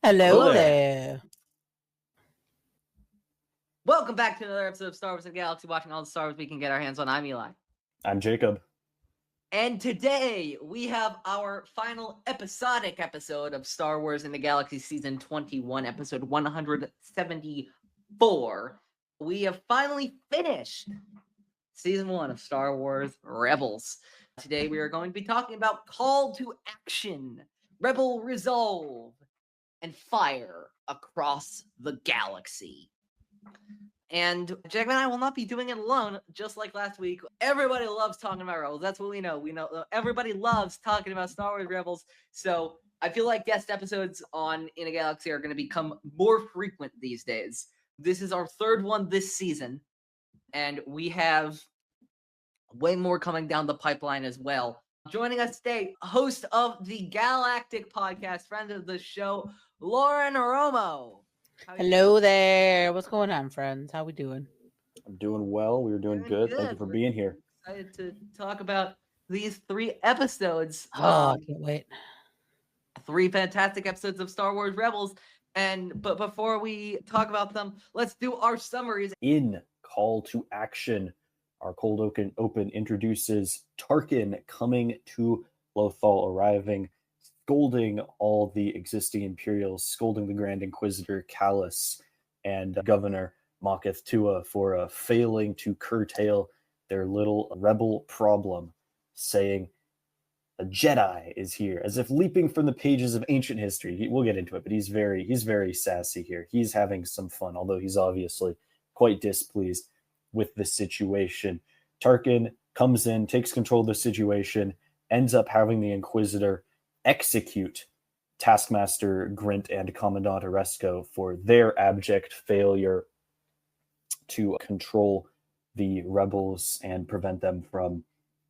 Hello Hello there. there. Welcome back to another episode of Star Wars and Galaxy, watching all the Star Wars we can get our hands on. I'm Eli. I'm Jacob. And today we have our final episodic episode of Star Wars in the Galaxy Season 21, episode 174. We have finally finished Season 1 of Star Wars Rebels. Today we are going to be talking about Call to Action, Rebel Resolve, and Fire Across the Galaxy. And Jacob and I will not be doing it alone, just like last week. Everybody loves talking about Rebels. That's what we know. We know everybody loves talking about Star Wars Rebels. So I feel like guest episodes on In a Galaxy are going to become more frequent these days. This is our third one this season, and we have way more coming down the pipeline as well. Joining us today, host of the GALactic Podcast, friend of the show, Lauren Romo. Hello there. What's going on, friends? How we doing? I'm doing well. We were doing good. Thank you for being here. Excited to talk about these 3 episodes. Oh, I can't wait. 3 fantastic episodes of Star Wars Rebels. But before we talk about them, let's do our summaries. In Call to Action, our cold open introduces Tarkin coming to Lothal, arriving, scolding all the existing Imperials, scolding the Grand Inquisitor Kallus and Governor Moketh Tua for failing to curtail their little rebel problem, saying a Jedi is here, as if leaping from the pages of ancient history. We'll get into it, but he's very sassy here. He's having some fun, although he's obviously quite displeased with the situation. Tarkin comes in, takes control of the situation, ends up having the Inquisitor execute Taskmaster Grint and Commandant Oresco for their abject failure to control the rebels and prevent them from,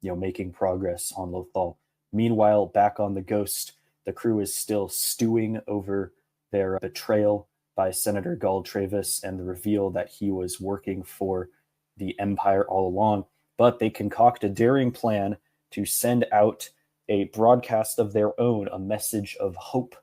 making progress on Lothal. Meanwhile, back on the Ghost, the crew is still stewing over their betrayal by Senator Gall Travis and the reveal that he was working for the Empire all along. But they concoct a daring plan to send out a broadcast of their own, a message of hope,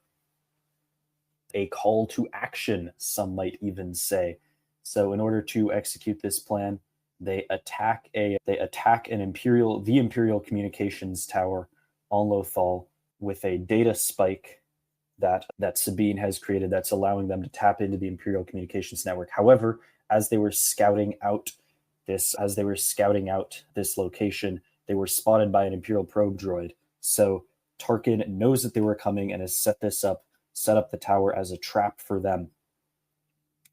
a call to action, some might even say. So in order to execute this plan, they attack the Imperial communications tower on Lothal with a data spike that Sabine has created that's allowing them to tap into the Imperial communications network. However, as they were scouting out this location, they were spotted by an Imperial probe droid. So Tarkin knows that they were coming and has set up the tower as a trap for them.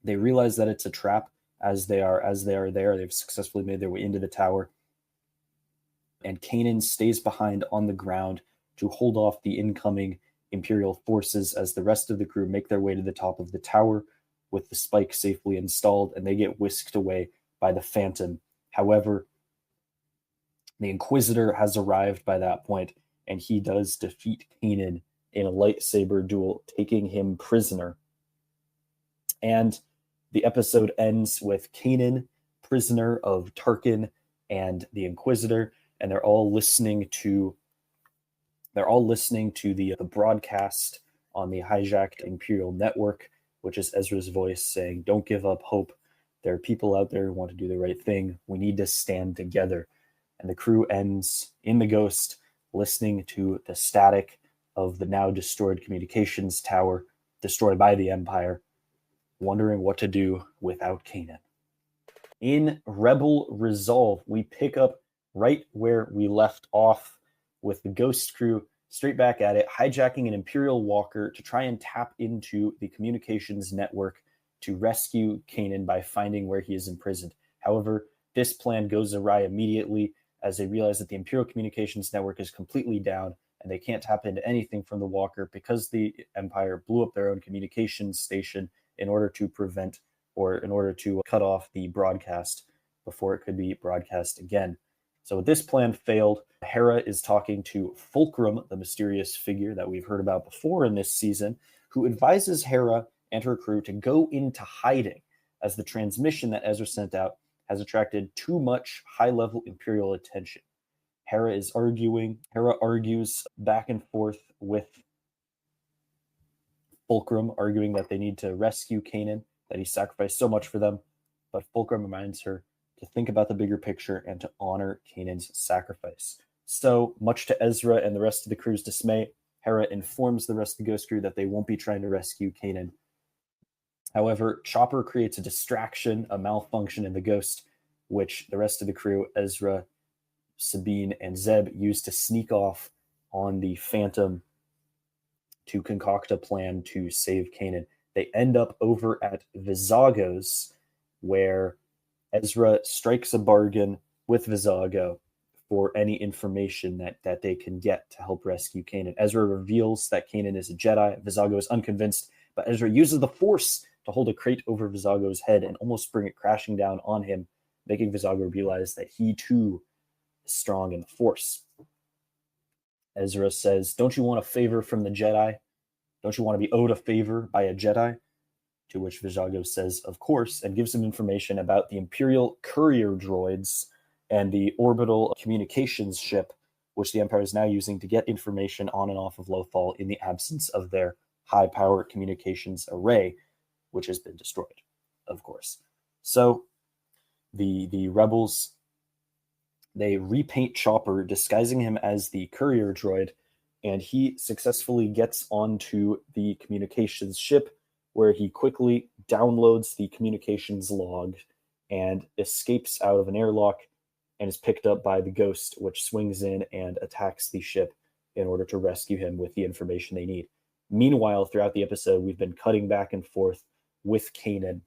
They realize that it's a trap as they are there. They've successfully made their way into the tower. And Kanan stays behind on the ground to hold off the incoming Imperial forces as the rest of the crew make their way to the top of the tower with the spike safely installed, and they get whisked away by the Phantom. However, the Inquisitor has arrived by that point, and he does defeat Kanan in a lightsaber duel, taking him prisoner. And the episode ends with Kanan, prisoner of Tarkin and the Inquisitor, and they're all listening to the broadcast on the hijacked Imperial network, which is Ezra's voice saying, "Don't give up hope. There are people out there who want to do the right thing. We need to stand together." And the crew ends in the Ghost listening to the static of the now destroyed communications tower, destroyed by the Empire, wondering what to do without Kanan. In Rebel Resolve, we pick up right where we left off with the Ghost crew straight back at it, hijacking an Imperial walker to try and tap into the communications network to rescue Kanan by finding where he is imprisoned. However, this plan goes awry immediately as they realize that the Imperial communications network is completely down and they can't tap into anything from the walker because the Empire blew up their own communications station in order to cut off the broadcast before it could be broadcast again. So this plan failed. Hera is talking to Fulcrum, the mysterious figure that we've heard about before in this season, who advises Hera and her crew to go into hiding as the transmission that Ezra sent out has attracted too much high-level Imperial attention. Hera argues back and forth with Fulcrum arguing that they need to rescue Kanan, that he sacrificed so much for them. But Fulcrum reminds her to think about the bigger picture and to honor Kanan's sacrifice. So, much to Ezra and the rest of the crew's dismay, Hera informs the rest of the Ghost crew that they won't be trying to rescue Kanan. However, Chopper creates a distraction, a malfunction in the Ghost, which the rest of the crew, Ezra, Sabine, and Zeb, use to sneak off on the Phantom to concoct a plan to save Kanan. They end up over at Vizago's, where Ezra strikes a bargain with Vizago for any information that they can get to help rescue Kanan. Ezra reveals that Kanan is a Jedi. Vizago is unconvinced, but Ezra uses the Force to hold a crate over Vizago's head and almost bring it crashing down on him, making Vizago realize that he too is strong in the Force. Ezra says, "Don't you want a favor from the Jedi? Don't you want to be owed a favor by a Jedi?" To which Vizago says, "Of course," and gives him information about the Imperial courier droids and the orbital communications ship, which the Empire is now using to get information on and off of Lothal in the absence of their high-power communications array, which has been destroyed, of course. So the rebels, they repaint Chopper, disguising him as the courier droid, and he successfully gets onto the communications ship, where he quickly downloads the communications log and escapes out of an airlock and is picked up by the Ghost, which swings in and attacks the ship in order to rescue him with the information they need. Meanwhile, throughout the episode, we've been cutting back and forth with Kanan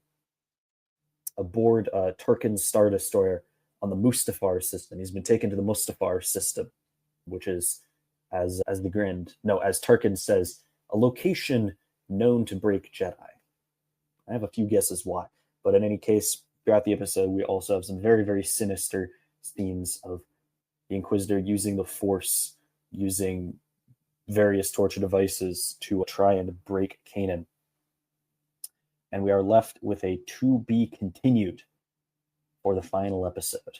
aboard Tarkin's Star Destroyer on the Mustafar system. He's been taken to the Mustafar system, which is, as Tarkin says, a location known to break Jedi. I have a few guesses why, but in any case, throughout the episode, we also have some very, very sinister themes of the Inquisitor using the Force, using various torture devices to try and break Kanan. And we are left with a to be continued for the final episode.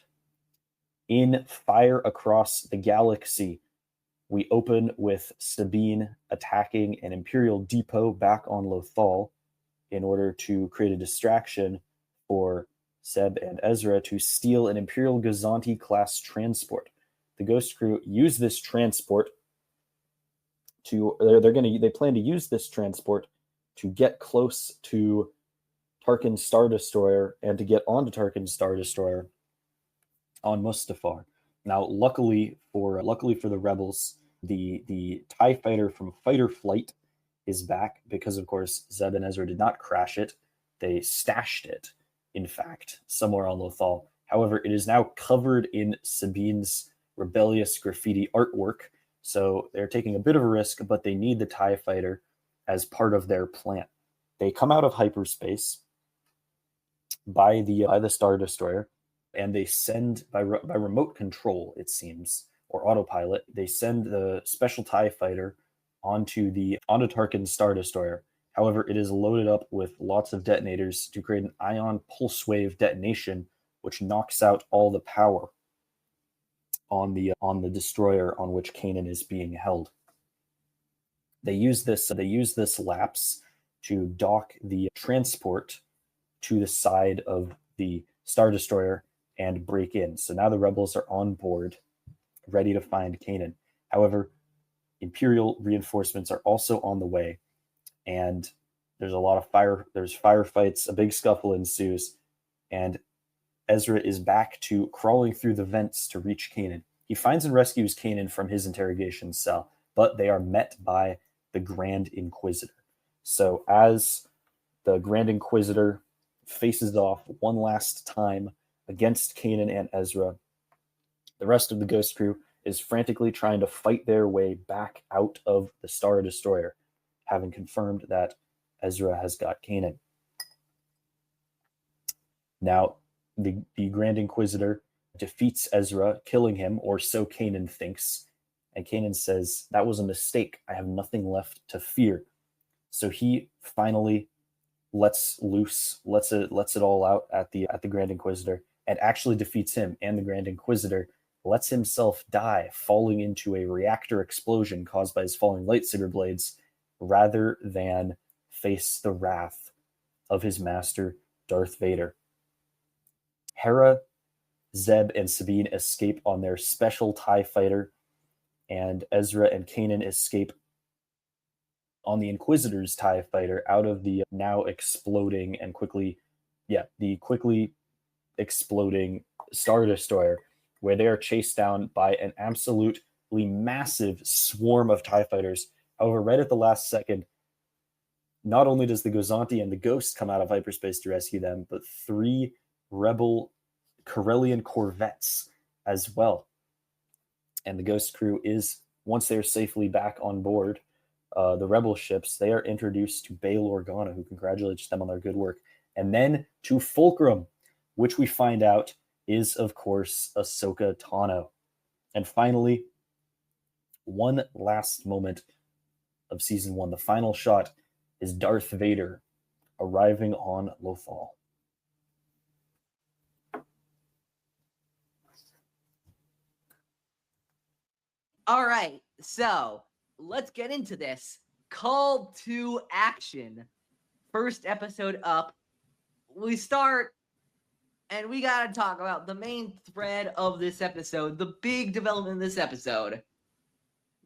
In Fire Across the Galaxy, we open with Sabine attacking an Imperial depot back on Lothal in order to create a distraction for Zeb and Ezra to steal an Imperial Gazanti-class transport. The Ghost crew use this transport they plan to use this transport to get close to Tarkin's Star Destroyer and to get onto Tarkin's Star Destroyer on Mustafar. Now, luckily for the rebels, the TIE fighter from Fighter Flight is back because, of course, Zeb and Ezra did not crash it. They stashed it, in fact, somewhere on Lothal. However, it is now covered in Sabine's rebellious graffiti artwork, so they're taking a bit of a risk, but they need the TIE fighter as part of their plan. They come out of hyperspace by the Star Destroyer, and they send by remote control, it seems, or autopilot. They send the special TIE fighter onto Tarkin's Star Destroyer. However, it is loaded up with lots of detonators to create an ion pulse wave detonation, which knocks out all the power on the destroyer on which Kanan is being held. They use this lapse to dock the transport to the side of the Star Destroyer and break in. So now the rebels are on board, ready to find Kanan. However, Imperial reinforcements are also on the way, and there's firefights, a big scuffle ensues, and Ezra is back to crawling through the vents to reach Kanan. He finds and rescues Kanan from his interrogation cell, but they are met by the Grand Inquisitor. So as the Grand Inquisitor faces off one last time against Kanan and Ezra, the rest of the Ghost crew is frantically trying to fight their way back out of the Star Destroyer, having confirmed that Ezra has got Kanan. Now, the Grand Inquisitor defeats Ezra, killing him, or so Kanan thinks, and Kanan says, "That was a mistake. I have nothing left to fear." So he finally lets it all out at the Grand Inquisitor, and actually defeats him, and the Grand Inquisitor lets himself die, falling into a reactor explosion caused by his falling lightsaber blades, rather than face the wrath of his master, Darth Vader. Hera, Zeb, and Sabine escape on their special TIE fighter, and Ezra and Kanan escape on the Inquisitor's TIE fighter out of the now exploding and quickly exploding Star Destroyer, where they are chased down by an absolutely massive swarm of TIE fighters. However, right at the last second, not only does the Gozanti and the Ghost come out of hyperspace to rescue them, but 3 Rebel Corellian corvettes as well. And the Ghost crew is, once they're safely back on board the Rebel ships, they are introduced to Bail Organa, who congratulates them on their good work. And then to Fulcrum, which we find out is, of course, Ahsoka Tano. And finally, one last moment of season 1, the final shot, is Darth Vader arriving on Lothal. All right, so let's get into this. Call to action. First episode up. We start, and we got to talk about the main thread of this episode, the big development in this episode.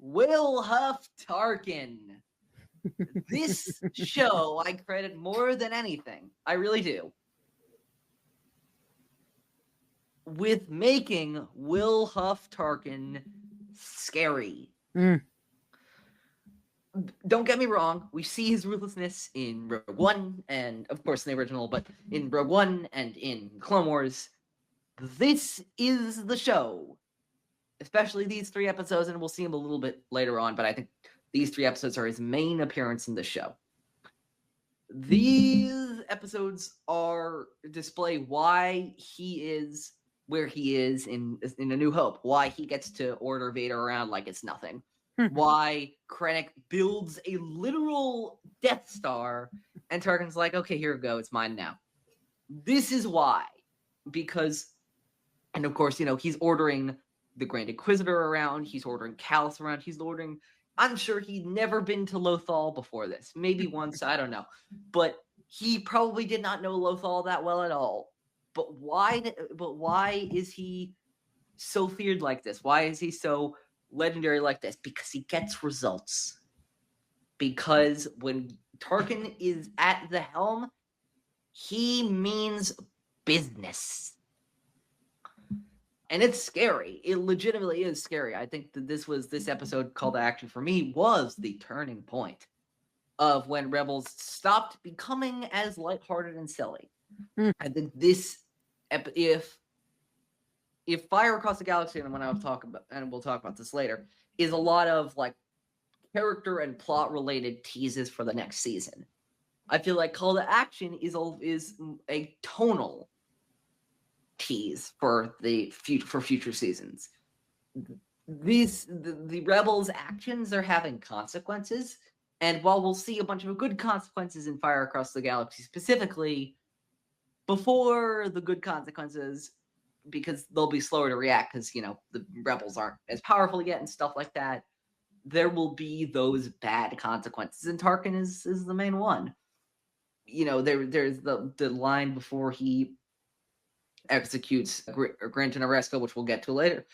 Wilhuff Tarkin. This show I credit more than anything, I really do, with making Wilhuff Tarkin scary. Don't get me wrong, we see his ruthlessness in Rogue One, and of course in the original, but in Rogue One and in Clone Wars, this is the show. Especially these 3 episodes, and we'll see him a little bit later on, but I think these 3 episodes are his main appearance in the show. These episodes display why he is where he is in A New Hope, why he gets to order Vader around like it's nothing, why Krennic builds a literal Death Star, and Tarkin's like, okay, here we go, it's mine now. This is why. Because, and of course, he's ordering the Grand Inquisitor around, he's ordering Kallus around, I'm sure he'd never been to Lothal before this. Maybe once, I don't know. But he probably did not know Lothal that well at all. But why is he so feared like this? Why is he so legendary like this? Because he gets results. Because when Tarkin is at the helm, he means business. And it's scary. It legitimately is scary. I think that this episode, Call to Action, for me, was the turning point of when Rebels stopped becoming as lighthearted and silly. I think this, if Fire Across the Galaxy, and we'll talk about this later, is a lot of like character and plot related teases for the next season. I feel like Call to Action is a tonal tease for future seasons. The Rebels' actions are having consequences, and while we'll see a bunch of good consequences in Fire Across the Galaxy specifically, before the good consequences, because they'll be slower to react because the Rebels aren't as powerful yet and stuff like that, there will be those bad consequences, and Tarkin is the main one. There's the line before he executes Gran Generesco, which we'll get to later.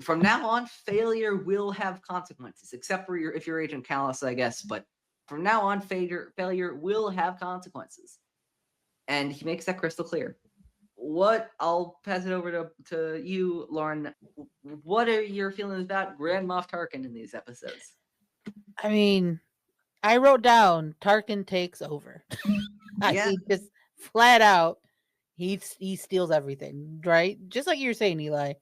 From now on, failure will have consequences, except for if you're Agent Kallus, I guess. But from now on, failure will have consequences, and he makes that crystal clear. I'll pass it over to you, Lauren. What are your feelings about Grand Moff Tarkin in these episodes? I mean, I wrote down Tarkin takes over. Yeah. He just flat out. He steals everything, right? Just like you were saying, Eli.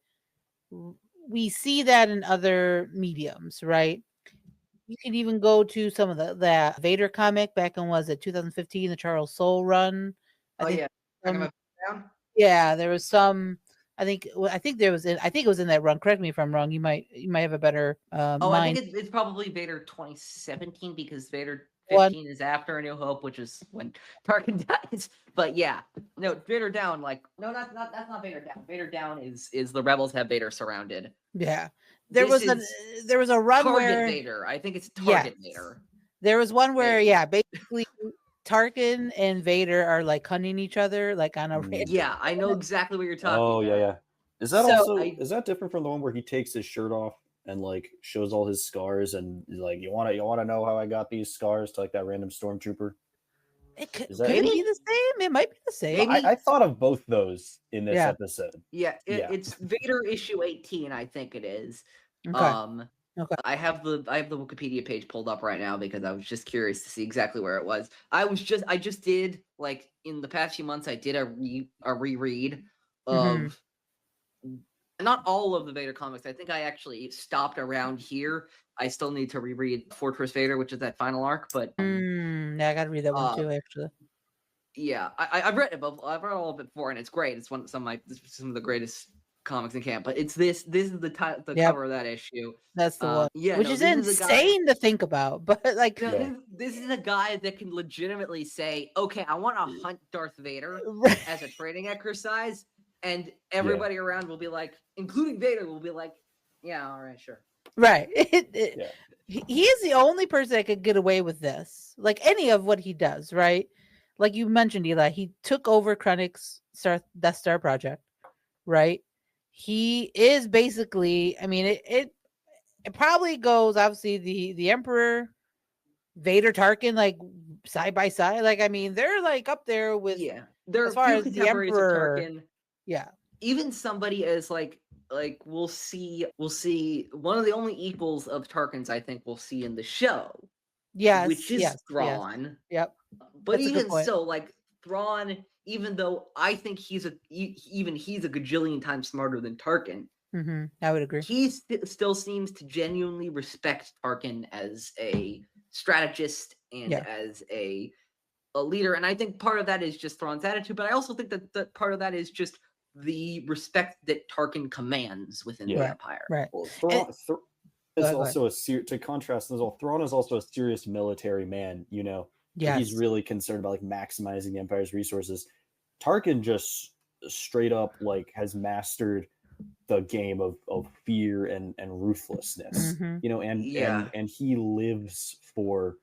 We see that in other mediums, right? You can even go to some of the Vader comic back in, was it 2015, the Charles Soule run? Yeah. Yeah, there was some. I think it was in that run. Correct me if I'm wrong. You might have a better mind. I think it's probably Vader 2017 because Vader 15 is after A New Hope, which is when Tarkin dies. But yeah, no, Vader Down. That's not Vader Down. Vader Down is the Rebels have Vader surrounded. Yeah, there was a run Target where Vader. I think it's Target Vader. There was one where, basically Tarkin and Vader are like hunting each other, like on a random. Yeah, I know exactly what you're talking Oh about. yeah. Is that So, also is that different from the one where he takes his shirt off and like shows all his scars and is like, you want to know how I got these scars to like that random stormtrooper? It could Is that be Maybe? the same. It might be the same. Maybe. I thought of both those in this Yeah. episode. Yeah, Yeah. it's Vader issue 18, I think it is. Okay. Okay. I have the Wikipedia page pulled up right now because I was just curious to see exactly where it was. I just did, like, in the past few months, I did a reread of not all of the Vader comics. I think I actually stopped around here. I still need to reread Fortress Vader, which is that final arc, but Yeah, I gotta read that one too, actually. yeah, I've read it, but I've read all of it before, and it's great. It's some of the greatest comics in camp. But it's this is the cover of that issue. That's the one. Yeah, which is insane to think about, but like, this is a guy that can legitimately say, "Okay, I want to hunt Darth Vader as a training exercise," and everybody around will be like, including Vader, will be like, "Yeah, all right, sure." Right. He is the only person that could get away with this, like any of what he does, right? Like you mentioned, Eli, he took over Krennic's Death Star project, right? He is basically, I mean, it probably goes, obviously, the Emperor, Vader, Tarkin, like side by side. Like, I mean, they're like up there with, they're as far few as the contemporaries of Emperor. Tarkin. Yeah. Even somebody as like we'll see one of the only equals of Tarkin's, I think we'll see in the show. Yes. Which is Thrawn. Yep. But that's even so, like Thrawn, even though I think he's a gajillion times smarter than Tarkin. I would agree. He still seems to genuinely respect Tarkin as a strategist and as a leader, and I think part of that is just Thrawn's attitude, but I also think that part of that is just the respect that Tarkin commands within the Empire. Right. Well, Thrawn is also to contrast as well. Thrawn is also a serious military man. You know, he's really concerned about like maximizing the Empire's resources. Tarkin just straight up like has mastered the game of fear and ruthlessness. You know, and he lives for.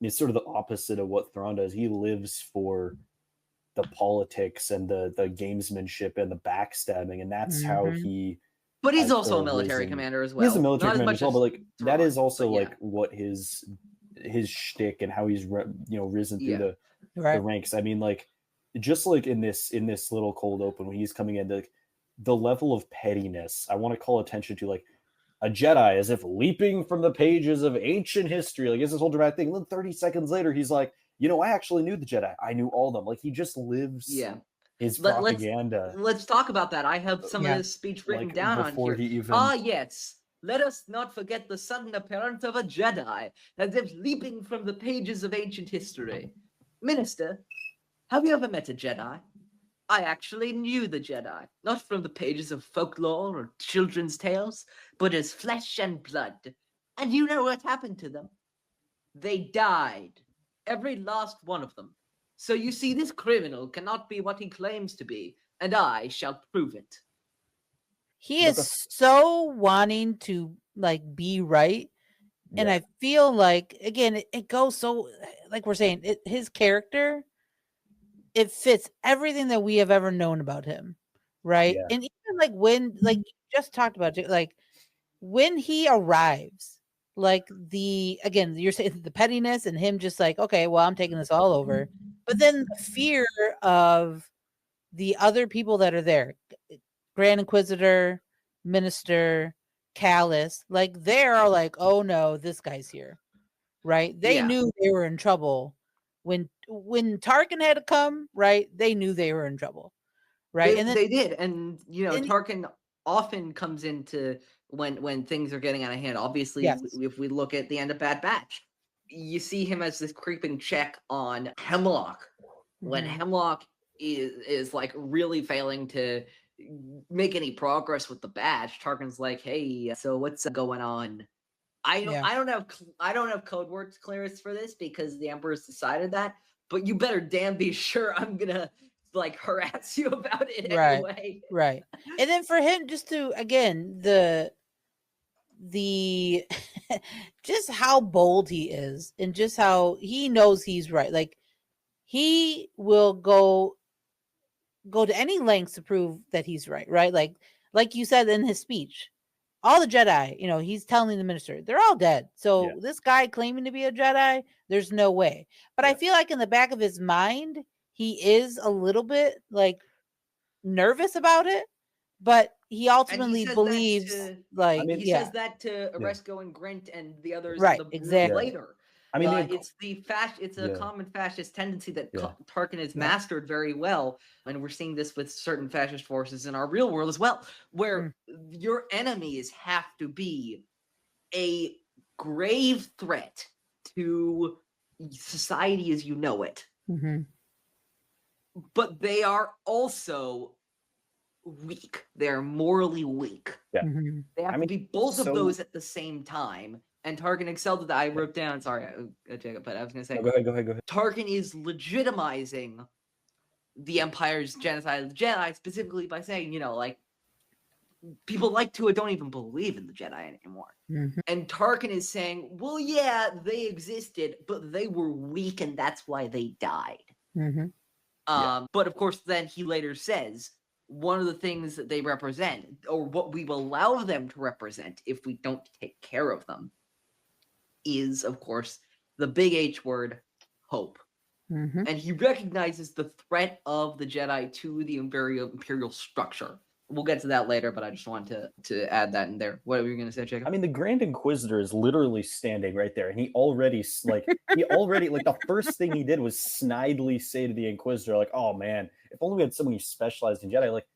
It's sort of the opposite of what Thrawn does. He lives for the politics and the gamesmanship and the backstabbing, and that's how he. But he's also a military commander as well. He's a military commander as well, but like that is also like what his shtick and how he's risen through the ranks. I mean, like just like in this little cold open when he's coming in, the level of pettiness. I want to call attention to like. A Jedi as if leaping from the pages of ancient history. Like it's this whole dramatic thing. And then 30 seconds later, he's like, I actually knew the Jedi. I knew all of them. Like he just lives his propaganda. Let's talk about that. I have some of this speech written down on here. Yes. Let us not forget the sudden appearance of a Jedi, as if leaping from the pages of ancient history. Minister, have you ever met a Jedi? I actually knew the Jedi, not from the pages of folklore or children's tales, but as flesh and blood. And you know what happened to them? They died. Every last one of them. So you see, this criminal cannot be what he claims to be, and I shall prove it. He is so wanting to like be right. And I feel like, again, it goes so, like we're saying, his character, it fits everything that we have ever known about him, right? And even like when, like you just talked about it, like when he arrives, like you're saying the pettiness and him just like, okay, well, I'm taking this all over. But then the fear of the other people that are there, Grand Inquisitor, Minister, Callus, like they're all like, oh no, this guy's here, right? They knew they were in trouble. When Tarkin had to come, right, they knew they were in trouble, right? And they did, and Tarkin often comes into when things are getting out of hand. Obviously, if we look at the end of Bad Batch, you see him as this creeping check on Hemlock. When Hemlock is like really failing to make any progress with the batch, Tarkin's like, hey, so what's going on? I don't have code words clearance for this because the Emperor's decided that, but you better damn be sure I'm gonna like harass you about it anyway. Right. And then for him just to, again, the just how bold he is and just how he knows he's right. Like he will go to any lengths to prove that he's right, right? Like you said in his speech, all the Jedi, he's telling the minister, they're all dead. So this guy claiming to be a Jedi, there's no way. But I feel like in the back of his mind, he is a little bit like nervous about it, but he ultimately believes he says that to Oresco and Grint and the others right, the exactly. later. I mean, it's a common fascist tendency that Tarkin has mastered very well, and we're seeing this with certain fascist forces in our real world as well, where your enemies have to be a grave threat to society as you know it, but they are also weak. They're morally weak. They have to be both of those at the same time. And Tarkin excelled at that. I wrote down, sorry, Jacob, but I was going to say, go ahead. Tarkin is legitimizing the Empire's genocide of the Jedi, specifically by saying, people like Tua don't even believe in the Jedi anymore. And Tarkin is saying, well, yeah, they existed, but they were weak, and that's why they died. But of course, then he later says, one of the things that they represent, or what we will allow them to represent if we don't take care of them, is, of course, the big H word, hope. And he recognizes the threat of the Jedi to the imperial structure. We'll get to that later, but I just wanted to add that in there. What were you going to say, Jacob? I mean, the Grand Inquisitor is literally standing right there, and he already, the first thing he did was snidely say to the Inquisitor, like, oh, man, if only we had someone who specialized in Jedi. Like,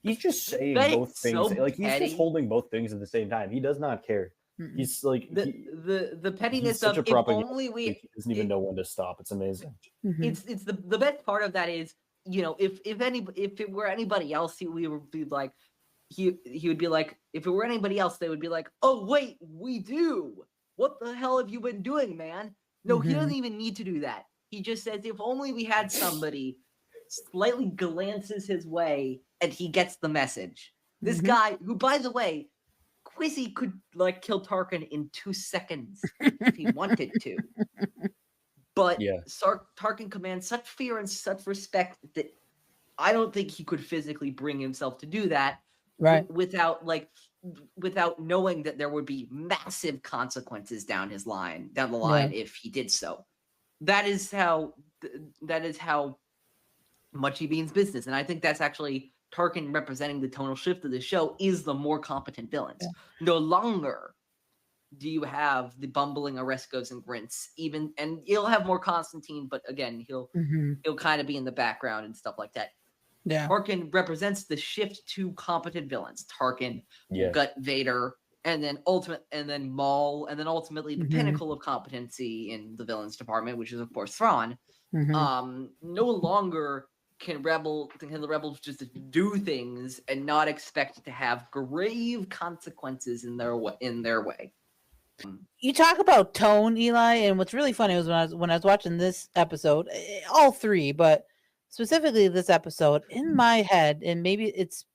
he's just saying both things. Like, he's just holding both things at the same time. He does not care. He's like the pettiness of if only we he doesn't even know when to stop. It's amazing. It's the best part of that is, if it were anybody else, he would be like, he would be like, if it were anybody else, they would be like, oh wait, we do. What the hell have you been doing, man? No, he doesn't even need to do that. He just says, if only we had somebody, slightly glances his way and he gets the message. This guy, who, by the way, Quizzy could kill Tarkin in 2 seconds if he wanted to. But Tarkin commands such fear and such respect that I don't think he could physically bring himself to do that, without knowing that there would be massive consequences down the line if he did so. That is how much he means business, and I think that's actually Tarkin representing the tonal shift of the show is the more competent villains. No longer do you have the bumbling Orescos and Grints, and you'll have more Constantine, but again, he'll kind of be in the background and stuff like that. Tarkin represents the shift to competent villains. Tarkin, Gut Vader, and then Maul, and then ultimately the pinnacle of competency in the villains department, which is of course Thrawn. No longer can the rebels just do things and not expect to have grave consequences in their way. You talk about tone, Eli, and what's really funny was when I was watching this episode, all three, but specifically this episode, in my head, and maybe it's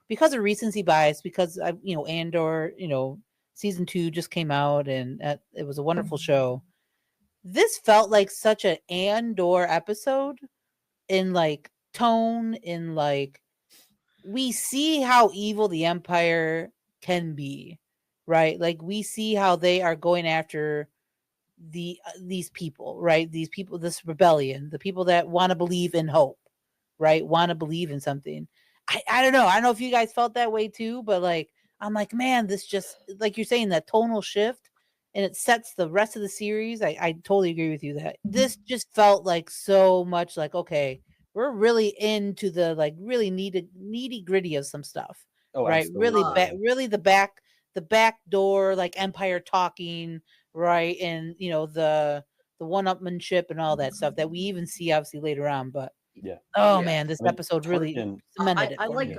because of recency bias, because Andor, season 2 just came out, and it was a wonderful show. This felt like such an Andor episode in tone, in we see how evil the Empire can be, right? We see how they are going after these people, right? These people, this rebellion, the people that want to believe in hope, right? Want to believe in something. I don't know. I don't know if you guys felt that way too, but I'm like, man, this just, like you're saying, that tonal shift, and it sets the rest of the series. I totally agree with you that this just felt so much okay, we're really into the really needy gritty of some stuff, right? Absolutely. Really the back door, Empire talking, right? And the one-upmanship and all that stuff that we even see obviously later on. But man, this episode really cemented it.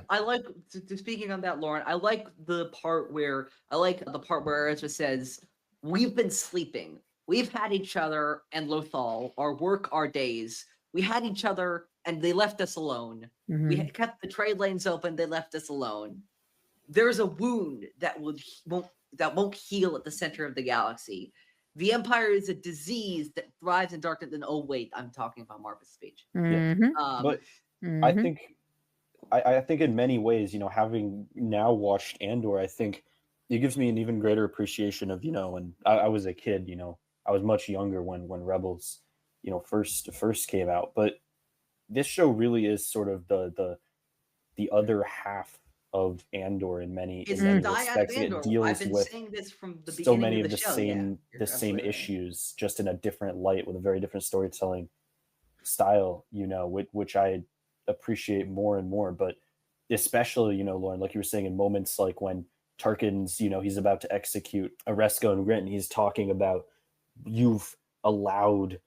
I like speaking on that, Lauren. I like the part where Ezra says, "We've been sleeping. We've had each other and Lothal, our work, our days. We had each other and they left us alone. We kept the trade lanes open. They left us alone. There's a wound that won't heal at the center of the galaxy. The Empire is a disease that thrives in darkness. And oh wait, I'm talking about Marva's speech. But I think I think in many ways, having now watched Andor, I think it gives me an even greater appreciation of, and I was a kid, I was much younger when Rebels, first came out. But this show really is sort of the other half of Andor in many respects. It deals with so many of the same issues, just in a different light with a very different storytelling style, which I appreciate more and more. But especially, Lauren, like you were saying, in moments like when Tarkin's, he's about to execute Oresco and Grin, he's talking about, you've allowed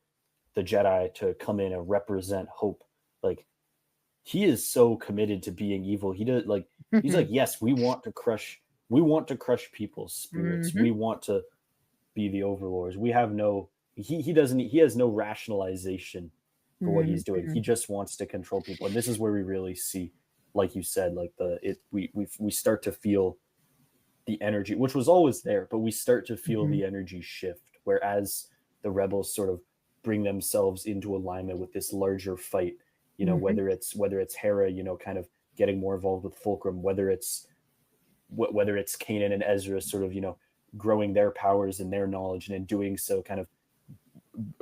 the Jedi to come in and represent hope. Like, he is so committed to being evil. He does, like, he's like, yes, we want to crush people's spirits. We want to be the overlords. We have no, he has no rationalization for what he's doing. He just wants to control people. And this is where we really see, like you said, like we start to feel the energy, which was always there, but we start to feel the energy shift, whereas the Rebels sort of bring themselves into alignment with this larger fight, whether it's Hera, kind of getting more involved with Fulcrum, whether it's Kanan and Ezra sort of, growing their powers and their knowledge, and in doing so kind of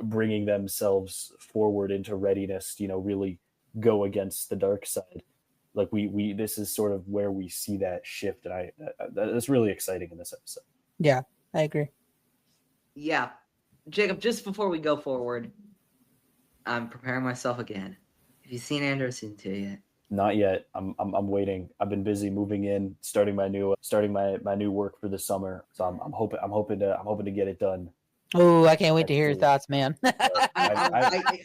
bringing themselves forward into readiness, really go against the dark side. Like we this is sort of where we see that shift, and that's really exciting in this episode. Yeah, I agree. Yeah, Jacob, just before we go forward, I'm preparing myself again. Have you seen Andor season 2 yet? Not yet. I'm waiting. I've been busy moving in, starting my new work for the summer. So I'm hoping to get it done. Oh, I can't wait to hear your thoughts, man.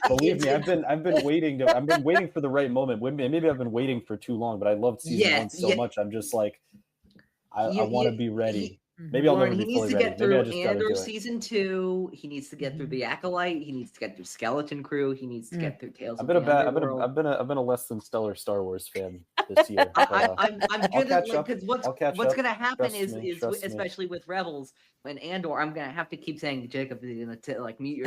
Believe me, I've been waiting for the right moment. Maybe I've been waiting for too long, but I loved season 1 so much. I'm just like, I want to be ready. Maybe I'll never be fully ready. Maybe I just gotta do it. Season 2. He needs to get through the Acolyte. He needs to get through Skeleton Crew. He needs to get through Tales of the Underworld. I've been a less than stellar Star Wars fan this year. I'm good because what's gonna happen is especially with Rebels and Andor, I'm gonna have to keep saying, Jacob, like mute your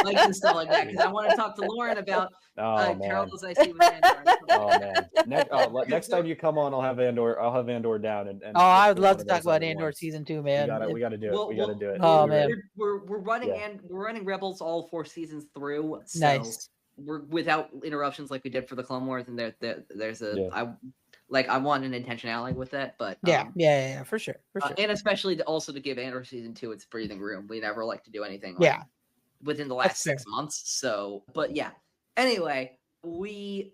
like and stuff like that, because I want to talk to Lauren about parallels I see with Andor. Oh man! Next time you come on, I'll have Andor down and I would love to talk about Andor season 2, man. We gotta do it. We gotta do it. Oh man, we're running Rebels all 4 seasons through. So nice. We're without interruptions like we did for the Clone Wars, and there's I want an intentionality with that, but yeah, for sure. And especially also to give Andor season 2 its breathing room. We never like to do anything within the last 6 months. So, but yeah. Anyway, we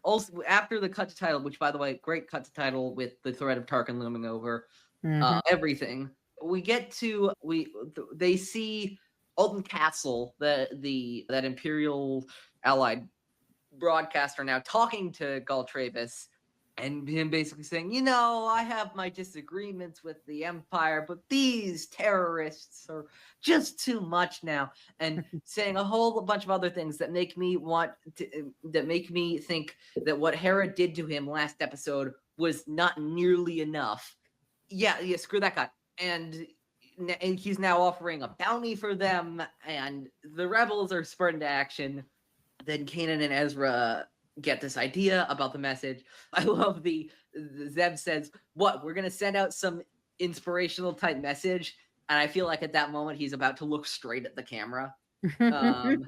also, after the cut to title, which by the way, great cut to title with the threat of Tarkin looming over everything. We get to they see Alton Castle, that Imperial Allied broadcaster, now talking to Gul Travis, and him basically saying, I have my disagreements with the Empire, but these terrorists are just too much now, and saying a whole bunch of other things that make me think that what Hera did to him last episode was not nearly enough. Yeah, screw that guy. And he's now offering a bounty for them, and the Rebels are spurred into action. Then Kanan and Ezra get this idea about the message. I love the Zeb says, "What? We're gonna send out some inspirational type message," and I feel like at that moment he's about to look straight at the camera. It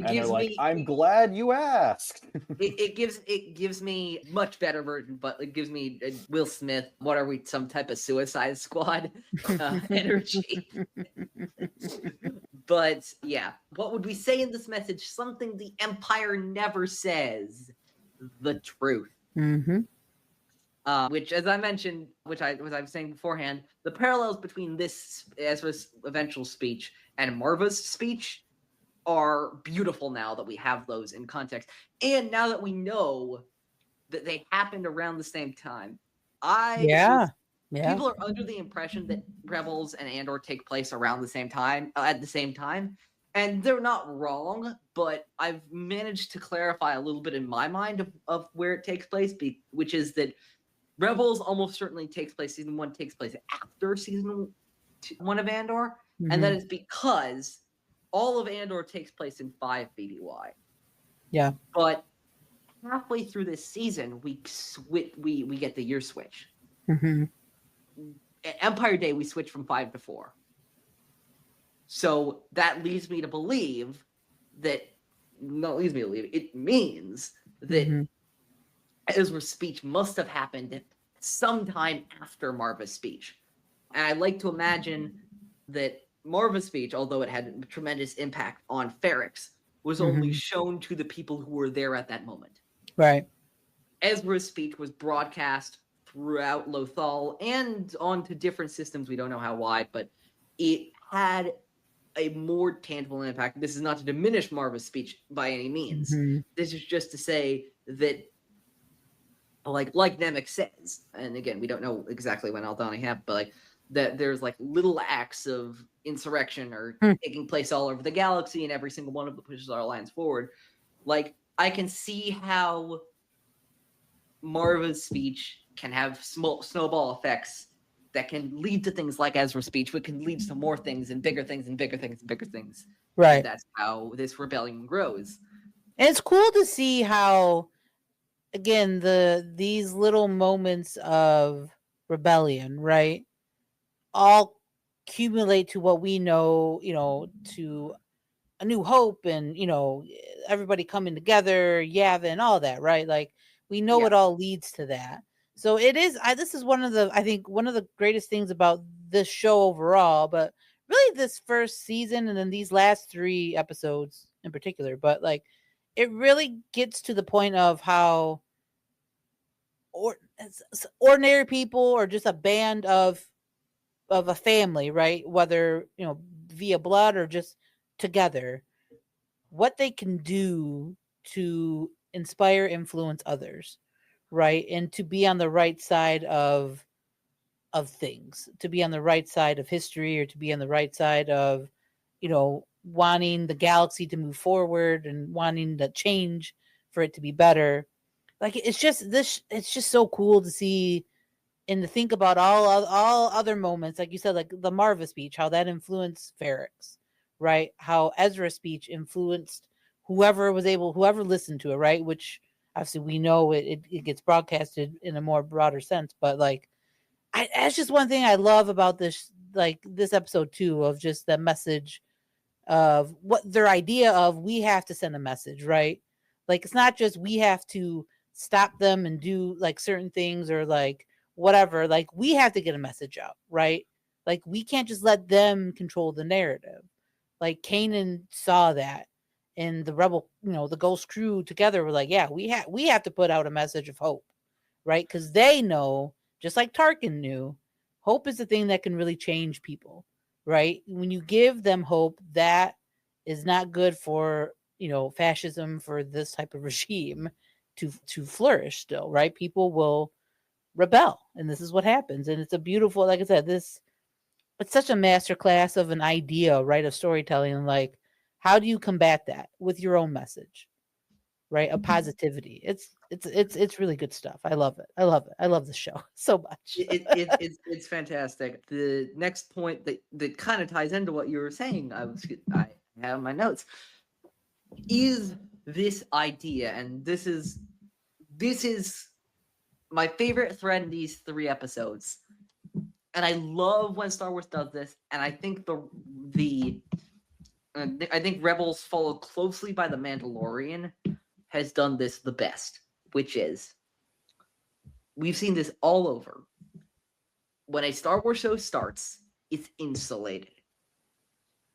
gives me. I'm glad you asked. it gives me much better version, but it gives me Will Smith. What are we? Some type of Suicide Squad energy. But yeah, what would we say in this message? Something the Empire never says: the truth. Which, as I mentioned, which I was saying beforehand, the parallels between this Ezra's eventual speech and Marva's speech are beautiful now that we have those in context. And now that we know that they happened around the same time. People are under the impression that Rebels and Andor take place around the same time, at the same time. And they're not wrong, but I've managed to clarify a little bit in my mind of where it takes place, which is that Rebels almost certainly takes place. Season 1 takes place after season 1 of Andor, and that is because all of Andor takes place in 5 BBY. Yeah. But halfway through this season, we get the year switch. At Empire Day, we switch from 5 to 4. So that leads me to believe that, not leads me to believe, it means that Ezra's speech must have happened sometime after Marva's speech. And I like to imagine that Marva's speech, although it had a tremendous impact on Ferrix, was only shown to the people who were there at that moment. Right. Ezra's speech was broadcast throughout Lothal and onto different systems. We don't know how wide, but it had a more tangible impact. This is not to diminish Marva's speech by any means. This is just to say that, like Nemec says, and again, we don't know exactly when Aldhani happened, but like that there's like little acts of insurrection are taking place all over the galaxy, and every single one of them pushes our alliance forward. Like, I can see how Marva's speech can have snowball effects that can lead to things like Ezra's speech, which can lead to more things and bigger things and bigger things and bigger things. Right. And that's how this rebellion grows. And it's cool to see how, again, these little moments of rebellion, right, all accumulate to what we know, to A New Hope and, everybody coming together, Yavin, all that, right? Like, we know it all leads to that. So it is, this is one of the greatest things about this show overall, but really this first season and then these last 3 episodes in particular, but like, it really gets to the point of how ordinary people or just a band of a family, right? Whether, via blood or just together, what they can do to inspire, influence others, right? And to be on the right side of things, to be on the right side of history, or to be on the right side of, wanting the galaxy to move forward and wanting the change for it to be better. Like, it's just so cool to see and to think about all other moments, like you said, like the Marva speech, how that influenced Ferrix, right? How Ezra's speech influenced whoever listened to it, right? Which obviously we know it gets broadcasted in a more broader sense, but like, that's just one thing I love about this episode too, of just the message of what their idea of, we have to send a message, right? Like, it's not just we have to stop them and do like certain things or like whatever, like we have to get a message out, right? Like, we can't just let them control the narrative. Like, Kanan saw that, and the rebel, the Ghost crew together were like, yeah, we have to put out a message of hope, right? Because they know, just like Tarkin knew, hope is the thing that can really change people, right? When you give them hope, that is not good for, fascism, for this type of regime to flourish still, right? People will rebel, and this is what happens. And it's a beautiful, like I said, it's such a masterclass of an idea, right, of storytelling. Like, how do you combat that with your own message, right, of positivity? It's really good stuff. I love it. I love the show so much. It's fantastic. The next point that kind of ties into what you were saying, I have my notes, is this idea, and this is my favorite thread in these 3 episodes, and I love when Star Wars does this. And I think I think Rebels, followed closely by The Mandalorian, has done this the best, which is, we've seen this all over. When a Star Wars show starts, it's insulated.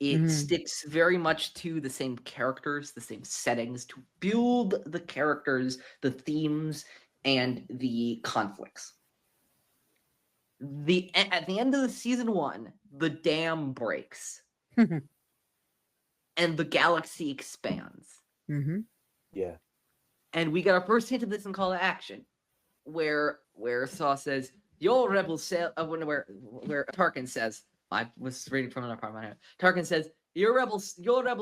It sticks very much to the same characters, the same settings, to build the characters, the themes, and the conflicts. At the end of the season 1, the dam breaks. And the galaxy expands. Yeah. And we got our first hint of this in Call to Action, where Saw says, "Your rebel cell," where Tarkin says, I was reading from another part of my head. Tarkin says, your rebel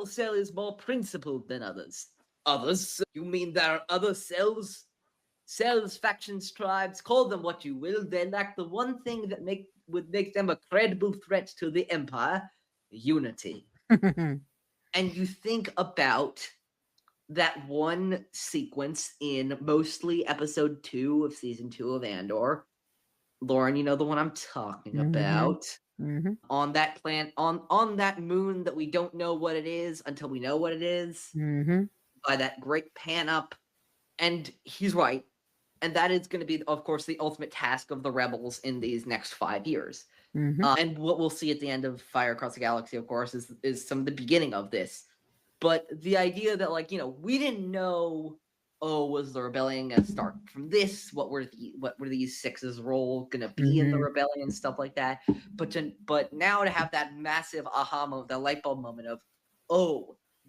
cell is more principled than others. Others? You mean there are other cells? cells, factions, tribes, call them what you will. They lack the one thing that would make them a credible threat to the Empire: unity. And you think about that one sequence in mostly episode 2 of season 2 of Andor. Lauren, you know the one I'm talking about. On that planet, on that moon that we don't know what it is until we know what it is. By that great pan up. And he's right. And that is going to be, of course, the ultimate task of the rebels in these next 5 years. And what we'll see at the end of Fire Across the Galaxy, of course, is some of the beginning of this. But the idea that, like, you know, we didn't know, was the rebellion going to start from this? What were these six's role going to be in the rebellion, stuff like that? But now to have that massive aha moment, that light bulb moment of,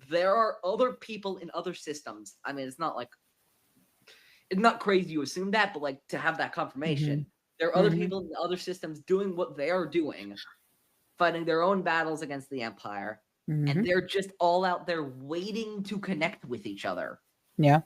there are other people in other systems. I mean, it's not crazy you assume that, but like to have that confirmation. There are other people in other systems doing what they are doing, fighting their own battles against the Empire. And they're just all out there waiting to connect with each other. Yeah.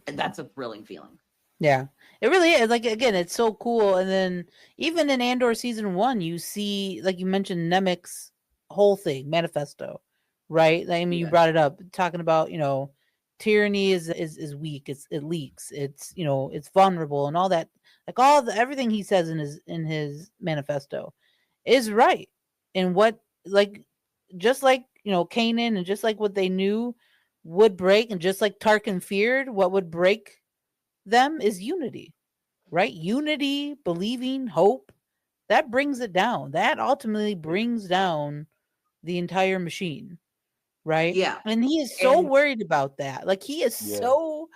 And that's a thrilling feeling. Yeah. It really is. Like, again, it's so cool. And then even in Andor season 1, you see, like you mentioned, Nemec's whole thing, manifesto, right? I mean, you brought it up, talking about, you know, tyranny is weak. It leaks. It's, you know, it's vulnerable and all that. Like everything he says in his manifesto is right. And what, like, just like, you know, Kanan and just like what they knew would break, and just like Tarkin feared, what would break them is unity, right? Unity, believing, hope, that brings it down. That ultimately brings down the entire machine, right? Yeah. And he is so worried about that. Like, he is so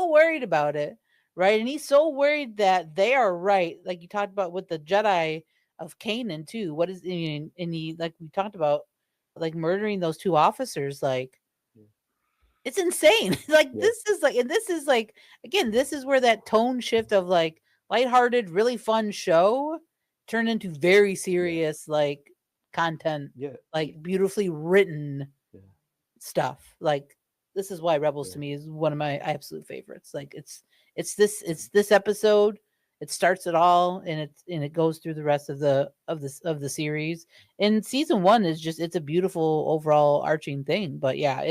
worried about it, right? And he's so worried that they are right. Like you talked about with the Jedi of Kanan too. What is, and he, like we talked about, like murdering those 2 officers, like, it's insane. Like, this is like, and this is like, again, this is where that tone shift of like lighthearted, really fun show turned into very serious, like, content, like beautifully written stuff. Like, this is why Rebels to me is one of my absolute favorites. Like, it's this episode. It starts it all, and it goes through the rest of the series. And season 1 is just, it's a beautiful overall arching thing. But yeah,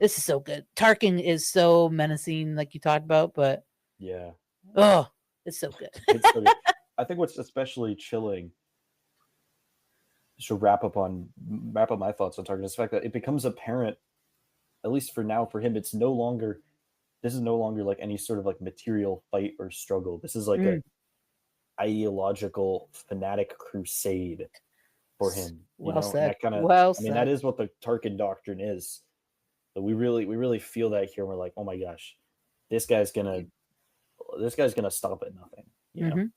this is so good. Tarkin is so menacing, like you talked about, but it's so good. It's so good. I think what's especially chilling, to wrap up my thoughts on Tarkin, is the fact that it becomes apparent, at least for now, for him, this is no longer like any sort of like material fight or struggle. This is like an ideological fanatic crusade for him. Well said. That kind of, I mean, that is what the Tarkin doctrine is. But we really feel that here. We're like, oh my gosh, this guy's gonna stop at nothing. You know?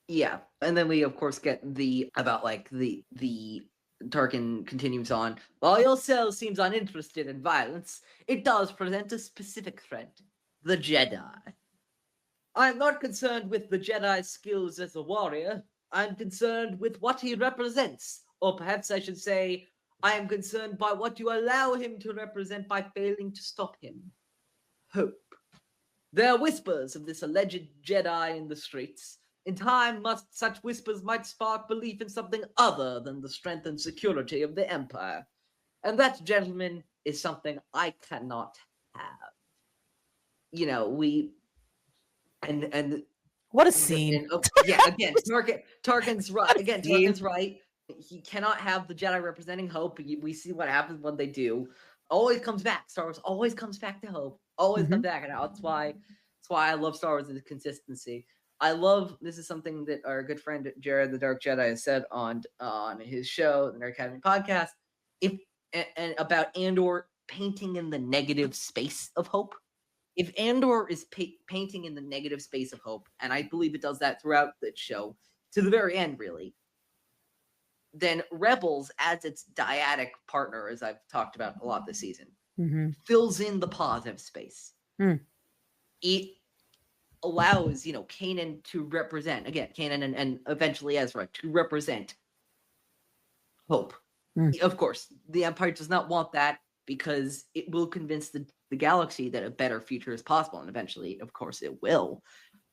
Yeah, and then we of course get the Tarkin continues on. While your cell seems uninterested in violence, it does present a specific threat: the Jedi. I am not concerned with the Jedi's skills as a warrior. I am concerned with what he represents, or perhaps I should say, I am concerned by what you allow him to represent by failing to stop him. Hope. There are whispers of this alleged Jedi in the streets. In time, such whispers might spark belief in something other than the strength and security of the Empire. And that, gentlemen, is something I cannot have. You know, and what a scene. Again, Tarkin's right. Again, Tarkin's right. He cannot have the Jedi representing hope. We see what happens when they do. Always comes back. Star Wars always comes back to hope. Always comes back. And that's why I love Star Wars, and the consistency. This is something that our good friend Jared the Dark Jedi has said on his show, the Nerd Academy Podcast, and about Andor painting in the negative space of hope. If Andor is painting in the negative space of hope, and I believe it does that throughout the show, to the very end, really, then Rebels, as its dyadic partner, as I've talked about a lot this season, fills in the positive space. It allows, Kanan to represent, again, Kanan and eventually Ezra, to represent hope. Of course, the Empire does not want that, because it will convince the the galaxy, that a better future is possible, and eventually, of course, it will.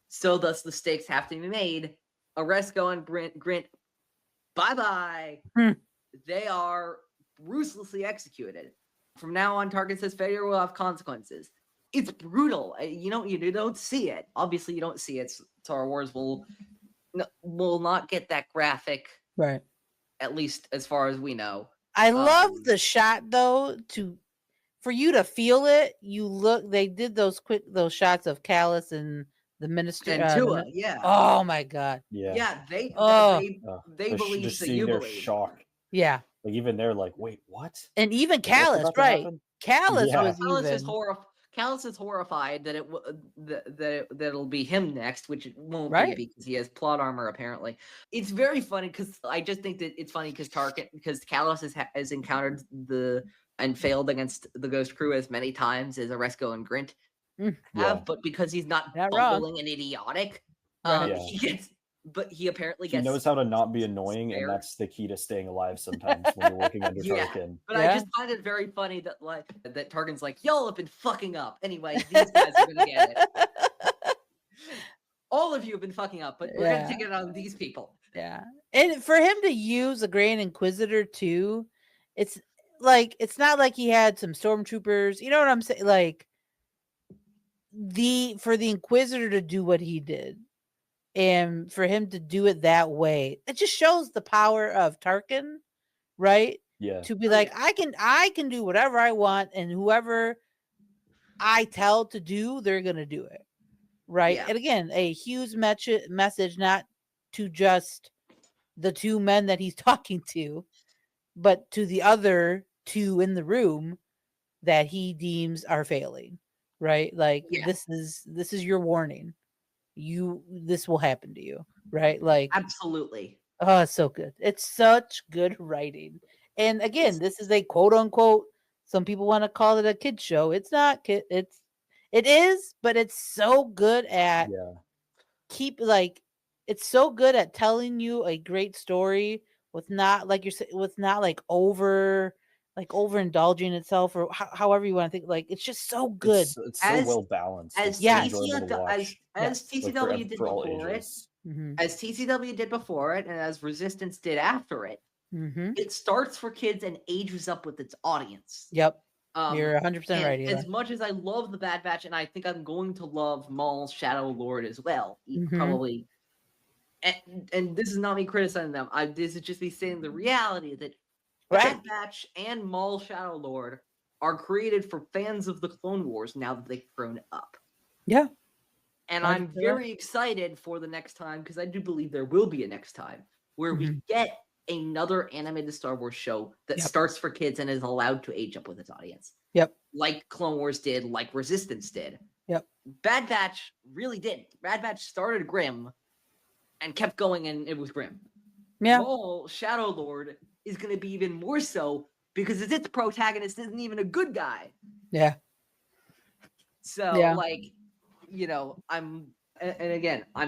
So thus the stakes have to be made. Oresco and Grint, bye-bye. They are ruthlessly executed. From now on, Tarkin says failure will have consequences. It's brutal. You don't see it. Obviously, you don't see it. Star Wars will not get that graphic, Right. at least as far as we know. I love the shot though. For you to feel it, they did those shots of Kallus and the minister And Tua, yeah. Oh my god. Yeah, they believe just that seeing you their believe. shock. Yeah. Like even they're like, wait, what? And even Like, what's Kallus, about to right? happen? Kallus Yeah. was Kallus is horrified that that it'll be him next, which it won't Right. be because he has plot armor apparently. It's very funny because I just think that it's funny because Kallus has encountered and failed against the Ghost Crew as many times as Oresco and Grint have, but because he's not bumbling and idiotic, he apparently he knows how to not be annoying, and that's the key to staying alive sometimes when you're working under Tarkin. But I just find it very funny that that Tarkin's like, y'all have been fucking up. Anyway, these guys are gonna get it. All of you have been fucking up, but we're gonna take it on these people. Yeah. And for him to use a Grand Inquisitor too, it's not like he had some stormtroopers. You know what I'm saying? Like for the Inquisitor to do what he did, and for him to do it that way, it just shows the power of Tarkin, right? Yeah. To be I can do whatever I want, and whoever I tell to do, they're gonna do it. Right. Yeah. And again, a huge message, not to just the two men that he's talking to, but to the other two in the room that he deems are failing. Right. Like this is your warning. This will happen to you. Right. Like absolutely. Oh, it's so good. It's such good writing. And again, this is a quote unquote, some people want to call it a kid show. It's not kid. It is, but it's so good at it's so good at telling you a great story with not overindulging itself, or however you want to think. Like it's just so good. It's so well balanced. As TCW did before it, as TCW did before it, and as Resistance did after it. It starts for kids and ages up with its audience. Yep. You're 100% right. As much as I love the Bad Batch, and I think I'm going to love Maul's Shadow Lord as well, probably. And this is not me criticizing them. This is just me saying the reality that Bad Batch and Maul Shadow Lord are created for fans of the Clone Wars now that they've grown up. Yeah. And I'm very excited for the next time, because I do believe there will be a next time where we get another animated Star Wars show that starts for kids and is allowed to age up with its audience. Yep. Like Clone Wars did, like Resistance did. Yep. Bad Batch really did. Bad Batch started grim and kept going, and it was grim. Yeah. Maul, Shadow Lord, is going to be even more so because its protagonist isn't even a good guy. Yeah. So, I'm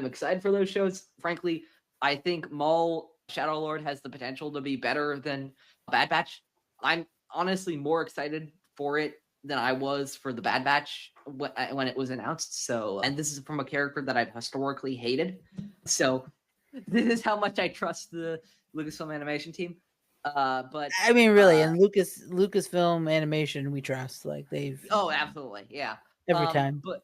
excited for those shows. Frankly, I think Maul Shadow Lord has the potential to be better than Bad Batch. I'm honestly more excited for it than I was for the Bad Batch when it was announced. So, and this is from a character that I've historically hated. So, this is how much I trust the Lucasfilm animation team. But I mean, really, in Lucasfilm animation, we trust. Like they've. Oh, absolutely, yeah. Every time. But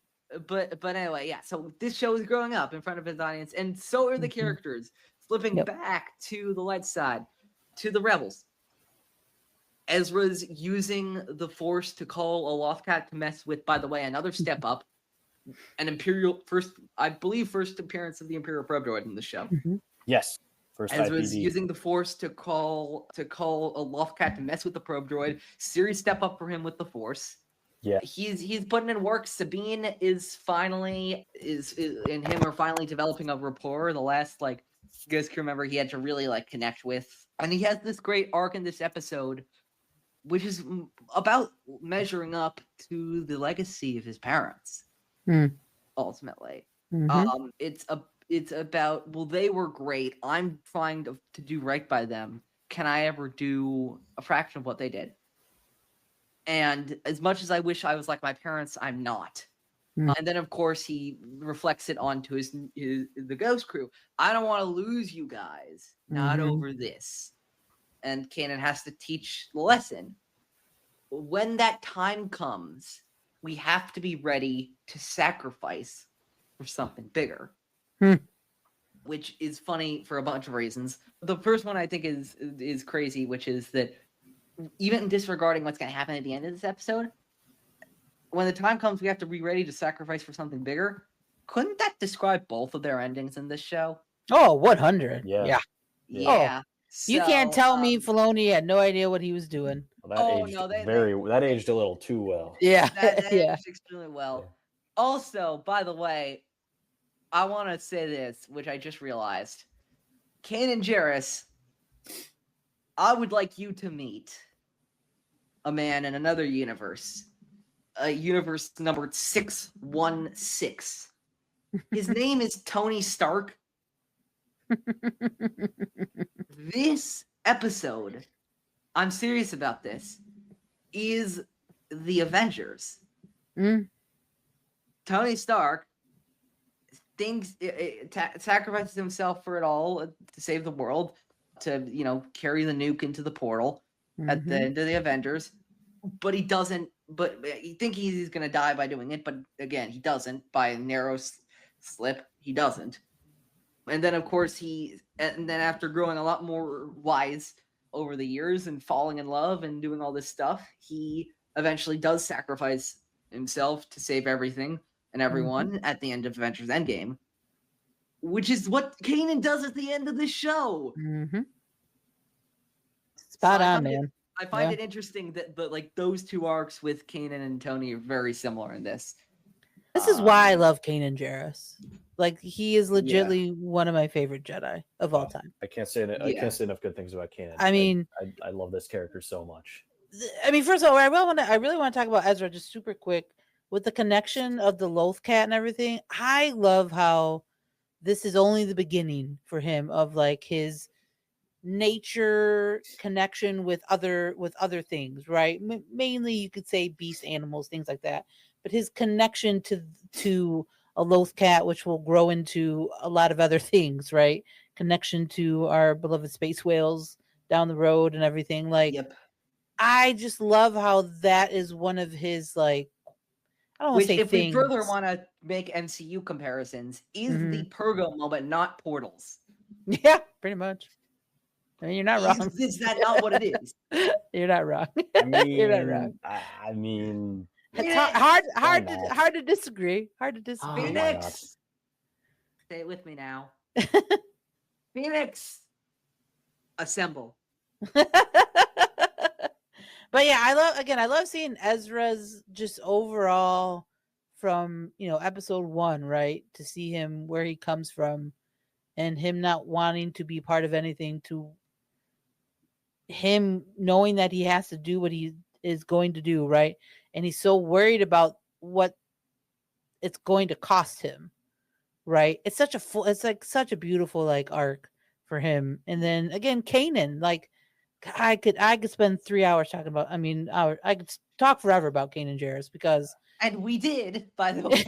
anyway, yeah. So this show is growing up in front of its audience, and so are the characters. Flipping back to the light side, to the rebels. Ezra's using the Force to call a Lothcat to mess with, by the way, another step up. An Imperial first appearance of the Imperial probe droid in the show. Yes. First Ezra's IPD. using the Force to call a Lothcat to mess with the probe droid. Serious step up for him with the Force. Yeah, he's putting in work. Sabine is finally developing a rapport. The last you guys can remember, he had to really connect with, and he has this great arc in this episode, which is about measuring up to the legacy of his parents. Ultimately, it's about, well, they were great. I'm trying to do right by them. Can I ever do a fraction of what they did? And as much as I wish I was like my parents, I'm not. And then, of course, he reflects it onto the Ghost Crew. I don't want to lose you guys, not over this. And Kanan has to teach the lesson. When that time comes, we have to be ready to sacrifice for something bigger. Which is funny for a bunch of reasons. The first one I think is crazy, which is that even disregarding what's going to happen at the end of this episode, when the time comes we have to be ready to sacrifice for something bigger, couldn't that describe both of their endings in this show? Oh, 100. Yeah. Yeah. You can't tell me Filoni had no idea what he was doing. Well, that aged a little too well. Yeah. That aged extremely well. Yeah. Also, by the way, I want to say this, which I just realized. Kanan Jarrus, I would like you to meet a man in another universe. Universe numbered 616. His name is Tony Stark. This episode, I'm serious about this, is the Avengers. Tony Stark sacrifices himself for it all to save the world, to carry the nuke into the portal at the end of the Avengers. But he doesn't. But you think he's going to die by doing it, but again, he doesn't. By a narrow slip, he doesn't. And then, of course, and then after growing a lot more wise over the years and falling in love and doing all this stuff, he eventually does sacrifice himself to save everything and everyone at the end of Avengers Endgame, which is what Kanan does at the end of the show. Spot on, man. I find it interesting that those two arcs with Kanan and Tony are very similar in this. This is why I love Kanan Jarrus. Like, he is legitimately one of my favorite Jedi of all time. I can't say enough good things about Kanan. I mean, I love this character so much. I mean, first of all, I really want to talk about Ezra just super quick with the connection of the Loth cat and everything. I love how this is only the beginning for him of like his nature connection with other things, right? Mainly you could say beast animals, things like that, but his connection to a Loth cat, which will grow into a lot of other things, right? Connection to our beloved space whales down the road and everything. Like, I just love how that is one of his, like, I don't want to say if things. we further want to make MCU comparisons, is the Purgo moment not portals? Yeah, pretty much. I mean, you're not wrong. Is that not what it is? You're not wrong. You're not wrong. I mean, it's hard to disagree. Hard to disagree. Phoenix, say it with me now. Phoenix, assemble. But yeah, I love seeing Ezra's just overall from episode 1, right? To see him where he comes from, and him not wanting to be part of anything, to him knowing that he has to do what he is going to do, right? And he's so worried about what it's going to cost him, right? It's such a beautiful like arc for him. And then again, Kanan, like I could spend 3 hours talking about. I mean, I could talk forever about Kanan Jarrus because, and we did, by the way.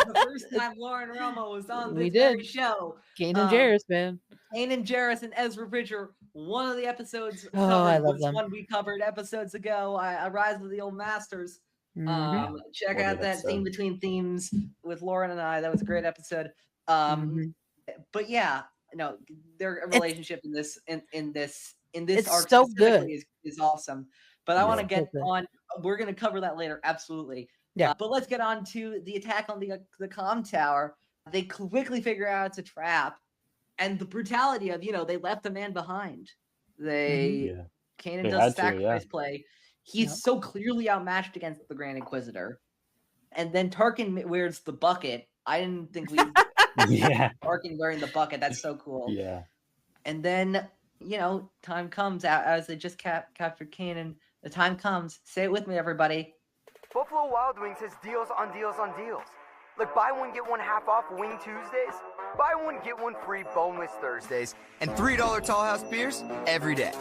The first time Lauren Romo was on this very show. Kanan Jarrus, man. Kanan Jarrus and Ezra Bridger. One of the episodes I love them. One we covered episodes ago. I Rise of the Old Masters. Check out that Theme Between Themes with Lauren and I. That was a great episode. But yeah, no, their relationship in this arc so good. is awesome. But I want to get on. We're going to cover that later. Absolutely. Yeah. But let's get on to the attack on the comm tower. They quickly figure out it's a trap, and the brutality of they left a man behind. Kanan does a sacrifice play. He's so clearly outmatched against the Grand Inquisitor, and then Tarkin wears the bucket. I didn't think we. Tarkin wearing the bucket. That's so cool. Yeah. And then time comes out as they just captured Kanan. The time comes. Say it with me, everybody. Buffalo Wild Wings has deals on deals on deals. Like buy one, get one half off Wing Tuesdays, buy one, get one free Boneless Thursdays, and $3 Tall House beers every day.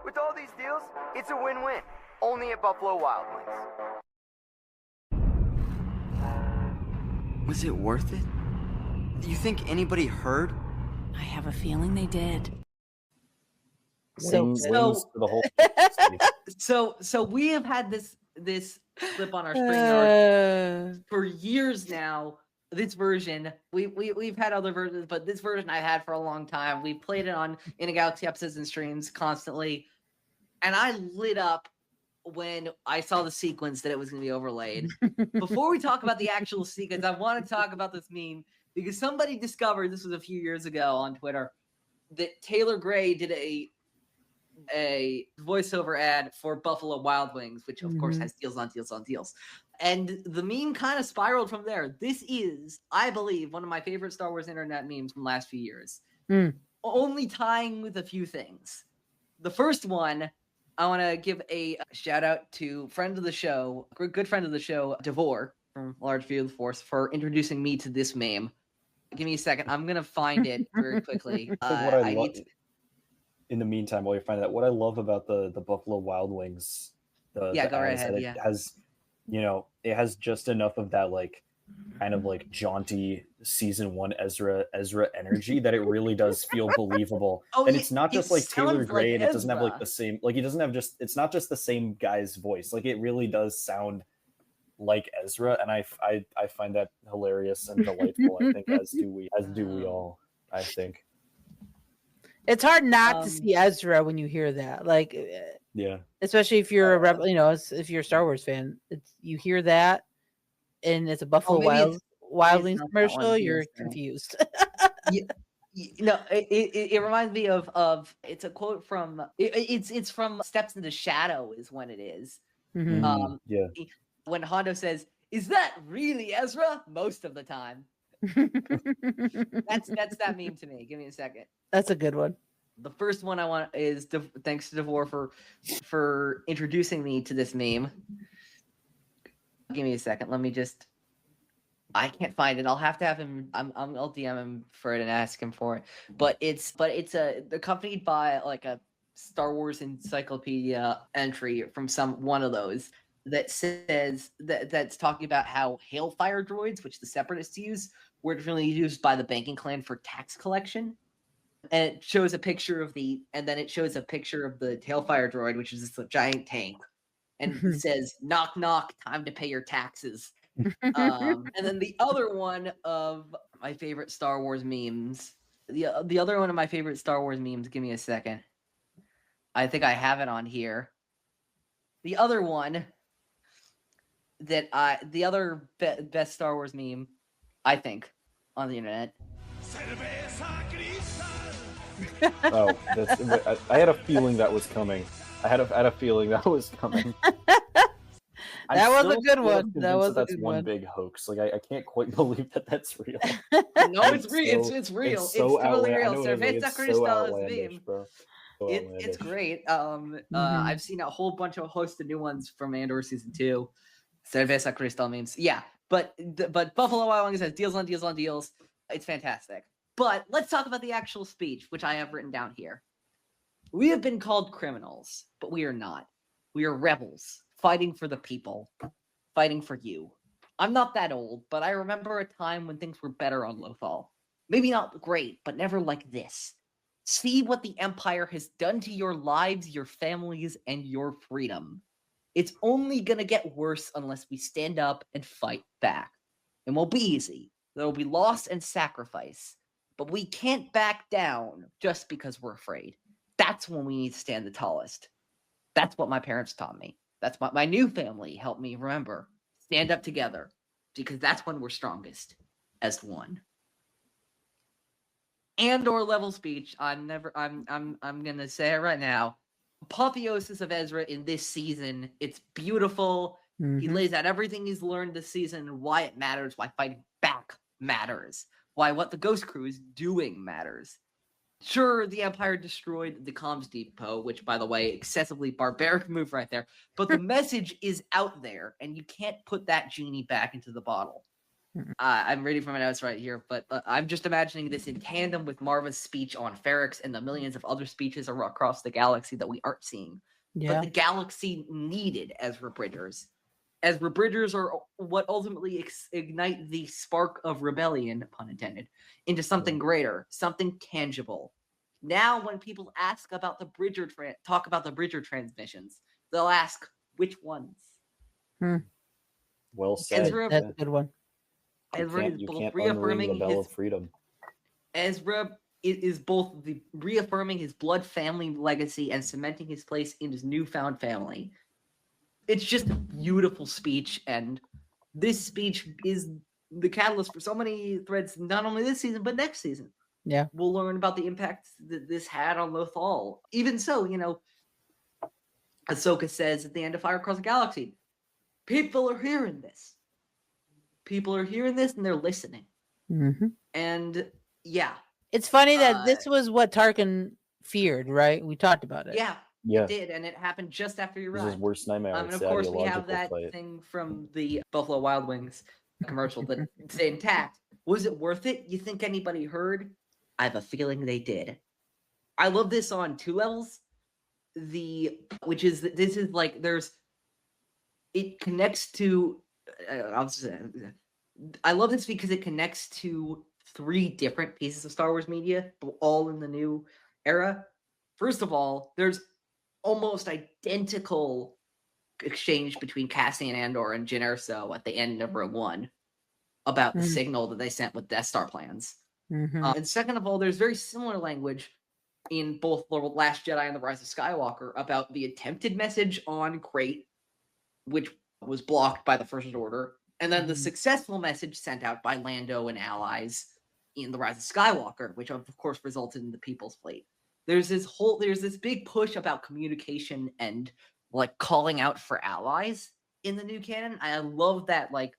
With all these deals, it's a win-win. only at Buffalo Wild Wings. Was it worth it? You think anybody heard? I have a feeling they did. Wings to the whole. So we have had this clip on our StreamYard for years now. This version, we've had other versions, but this version I've had for a long time. We played it on In a Galaxy episodes and streams constantly, and I lit up when I saw the sequence that it was going to be overlaid. Before we talk about the actual sequence, I want to talk about this meme because somebody discovered, this was a few years ago on Twitter, that Taylor Gray did a voiceover ad for Buffalo Wild Wings, which of course has deals on deals on deals. And the meme kind of spiraled from there. This is, I believe, one of my favorite Star Wars internet memes from the last few years. Only tying with a few things. The first one, I want to give a shout out to friend of the show, good friend of the show, Devore from Large View of the Force, for introducing me to this meme. Give me a second. I'm going to find it very quickly. In the meantime, while you're finding that, what I love about the Buffalo Wild Wings, go right ahead. It has, it has just enough of that kind of jaunty season 1 Ezra energy that it really does feel believable. And it's not just Taylor Gray, and it doesn't have the same, he doesn't have it's not just the same guy's voice. It really does sound like Ezra, and I find that hilarious and delightful. I think as do we all. I think. It's hard not to see Ezra when you hear that. Yeah. Especially if you're a rebel, if you're a Star Wars fan, you hear that, and it's a Buffalo Wild Wings commercial. You're confused. It reminds me of it's a quote from it's from Steps into Shadow is when it is. When Hondo says, "Is that really Ezra?" Most of the time. That's that meme to me. Give me a second. That's a good one. The first one I want is thanks to Devore for introducing me to this meme. Give me a second. Let me just. I can't find it. I'll have to have him. I'll DM him for it and ask him for it. But it's accompanied by a Star Wars encyclopedia entry from one of those that says that's talking about how Hailfire droids, which the Separatists use, were originally used by the banking clan for tax collection. And it shows a picture of the Hailfire droid, which is this giant tank, and it says, "Knock knock, time to pay your taxes." And then the other one of my favorite Star Wars memes. The other one of my favorite Star Wars memes. Give me a second. I think I have it on here. The other one the other best Star Wars meme, I think, on the internet. Oh, I had a feeling that was coming. I had a feeling that was coming. That was a good one. That was that's one big hoax. I can't quite believe that that's real. No, it's real. It's real. It's totally real. Cerveza Cristal is meme. It's great. I've seen a whole host of new ones from Andor season 2. Cerveza Cristal memes. Yeah, but Buffalo Wild Wings has deals on deals on deals. It's fantastic. But let's talk about the actual speech, which I have written down here. We have been called criminals, but we are not. We are rebels, fighting for the people, fighting for you. I'm not that old, but I remember a time when things were better on Lothal. Maybe not great, but never like this. See what the Empire has done to your lives, your families, and your freedom. It's only gonna get worse unless we stand up and fight back. It won't be easy. There will be loss and sacrifice. But we can't back down just because we're afraid. That's when we need to stand the tallest. That's what my parents taught me. That's what my new family helped me remember. Stand up together, because that's when we're strongest as one. Andor level speech. I'm gonna say it right now. Apotheosis of Ezra in this season. It's beautiful. He lays out everything he's learned this season and why it matters, why fighting back matters, why what the Ghost Crew is doing matters. Sure, the Empire destroyed the comms depot, which, by the way, excessively barbaric move right there. But the message is out there, and you can't put that genie back into the bottle. I'm reading from my notes right here, but I'm just imagining this in tandem with Marva's speech on Ferrix and the millions of other speeches across the galaxy that we aren't seeing Yeah. But the galaxy needed Ezra Bridgers. Ezra Bridgers are what ultimately ignite the spark of rebellion, pun intended, into something greater, something tangible. Now, when people ask about the talk about the Bridger transmissions, they'll ask which ones. Well said. Ezra, That's a good one. Ezra is You both can't unring reaffirming the bell his of freedom. Ezra is both reaffirming his blood family legacy and cementing his place in his newfound family. It's just a beautiful speech, and this speech is the catalyst for so many threads, not only this season, but next season. Yeah. We'll learn about the impact that this had on Lothal. Even so, Ahsoka says at the end of Fire Across the Galaxy, people are hearing this. People are hearing this, and they're listening. Mm-hmm. And, yeah. It's funny that this was what Tarkin feared, right? We talked about it. Yeah. Yeah. It did, and it happened just after you This is arrived. his worst nightmare. And It's of the course, we have ideological that fight. thing from the Buffalo Wild Wings commercial that stayed intact. Was it worth it? You think anybody heard? I have a feeling they did. I love this on two levels. It connects to. I love this because it connects to three different pieces of Star Wars media, all in the new era. First of all, there's almost identical exchange between Cassian Andor and Jyn Erso at the end of Rogue One about the signal that they sent with Death Star plans. Mm-hmm. And second of all, there's very similar language in both The Last Jedi and The Rise of Skywalker about the attempted message on Crate, which was blocked by the First Order, and then the successful message sent out by Lando and allies in The Rise of Skywalker, which of course resulted in the People's Fleet. There's this big push about communication and like calling out for allies in the new canon. I love that, like,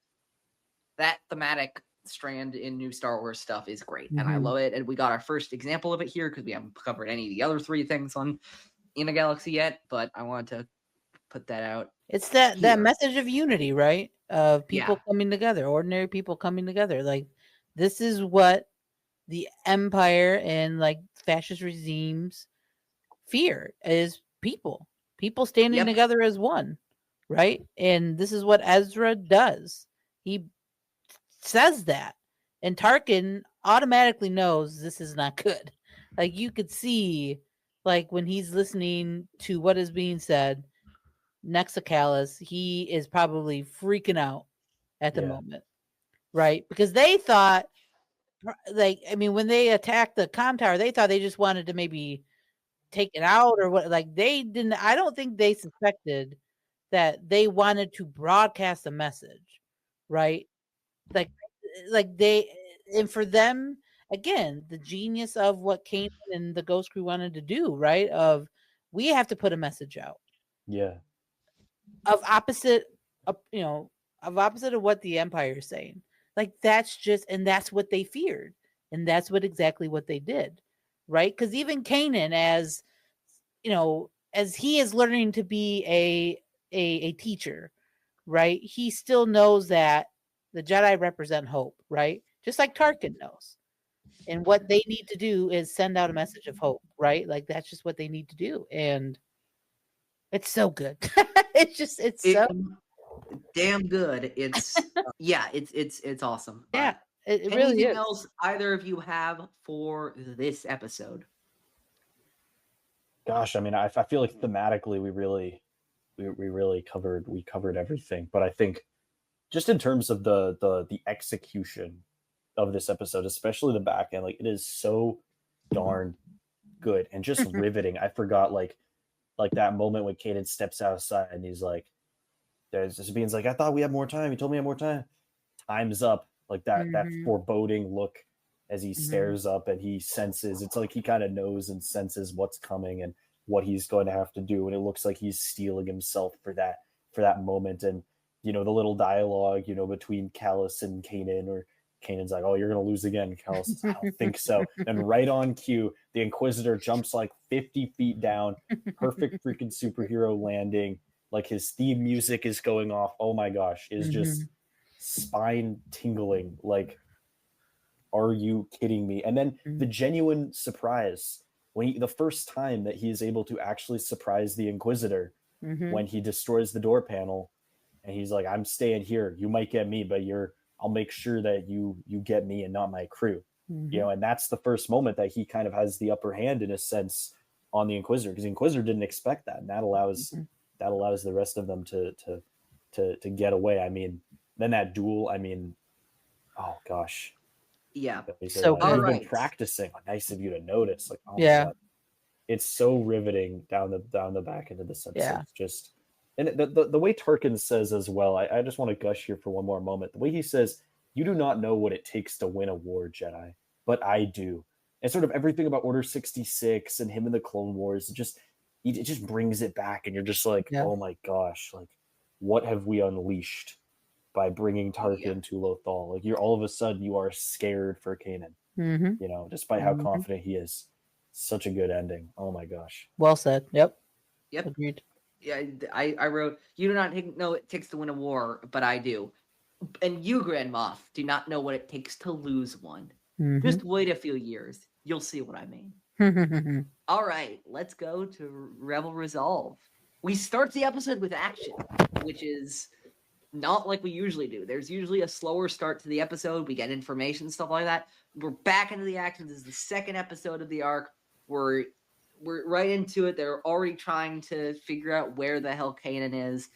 that thematic strand in new Star Wars stuff is great, and I love it. And we got our first example of it here because we haven't covered any of the other three things on In a Galaxy yet, but I wanted to put that out. It's that here. message of unity, right? Of people Yeah. coming together, ordinary people coming together. Like, this is what the Empire and like fascist regimes fear is people standing together as one, right? And this is what Ezra does. He says that, and Tarkin automatically knows this is not good. Like, you could see, like, when he's listening to what is being said next to Kallus, he is probably freaking out at the moment, right? Because they thought, like, I mean, when they attacked the comm tower, they thought they just wanted to maybe take it out or what. Like, they didn't. I don't think they suspected that they wanted to broadcast a message, right? Like they, and for them, again, the genius of what Kanan and the Ghost Crew wanted to do, right? Of, we have to put a message out. Yeah. Of opposite of what the Empire is saying. Like, that's what they feared, and that's exactly what they did, right? Because even Kanan, as he is learning to be a teacher, right? He still knows that the Jedi represent hope, right? Just like Tarkin knows. And what they need to do is send out a message of hope, right? Like, that's just what they need to do, and it's so good. it's so damn good. It's it's awesome. Yeah, it really anything is. else either of you have for this episode? Gosh, I mean, I feel like thematically we really covered everything, but I think just in terms of the execution of this episode, especially the back end, like, it is so darn good and just riveting. I forgot like that moment when Kanan steps outside and he's like, Sabine's like, I thought we had more time. You told me I had more time. Time's up. Like that foreboding look as he stares up and he senses, it's like he kind of knows and senses what's coming and what he's going to have to do. And it looks like he's steeling himself for that moment. And, the little dialogue, between Kallus and Kanan, or Kanan's like, oh, you're going to lose again. Kallus says, I don't think so. And right on cue, the Inquisitor jumps like 50 feet down. Perfect freaking superhero landing. Like, his theme music is going off. Oh my gosh. It's just spine tingling. Like, are you kidding me? And then the genuine surprise the first time that he is able to actually surprise the Inquisitor when he destroys the door panel, and he's like, I'm staying here. You might get me, but I'll make sure that you get me and not my crew. And that's the first moment that he kind of has the upper hand in a sense on the Inquisitor, because the Inquisitor didn't expect that, and that allows the rest of them to get away. I mean, then that duel, I mean, oh gosh. Yeah. So I've been practicing. Nice of you to notice. Like, oh my God. It's so riveting down the back into the sense. Yeah. It's just, and the way Tarkin says as well, I just want to gush here for one more moment. The way he says, "You do not know what it takes to win a war, Jedi, but I do." And sort of everything about Order 66 and him in the Clone Wars, it just brings it back, and you're just like, oh my gosh, like, what have we unleashed by bringing Tarkin to Lothal? Like, all of a sudden you are scared for Kanan, despite how confident he is. Such a good ending. Oh my gosh. Well said. Yep. Agreed. Yeah, I wrote, you do not know what it takes to win a war, but I do. And you, Grand Moff, do not know what it takes to lose one. Just wait a few years. You'll see what I mean. All right, let's go to Rebel Resolve. We start the episode with action, which is not like we usually do. There's usually a slower start to the episode. We get information, stuff like that. We're back into the action. This is the second episode of the arc. We're right into it. They're already trying to figure out where the hell Kanan is.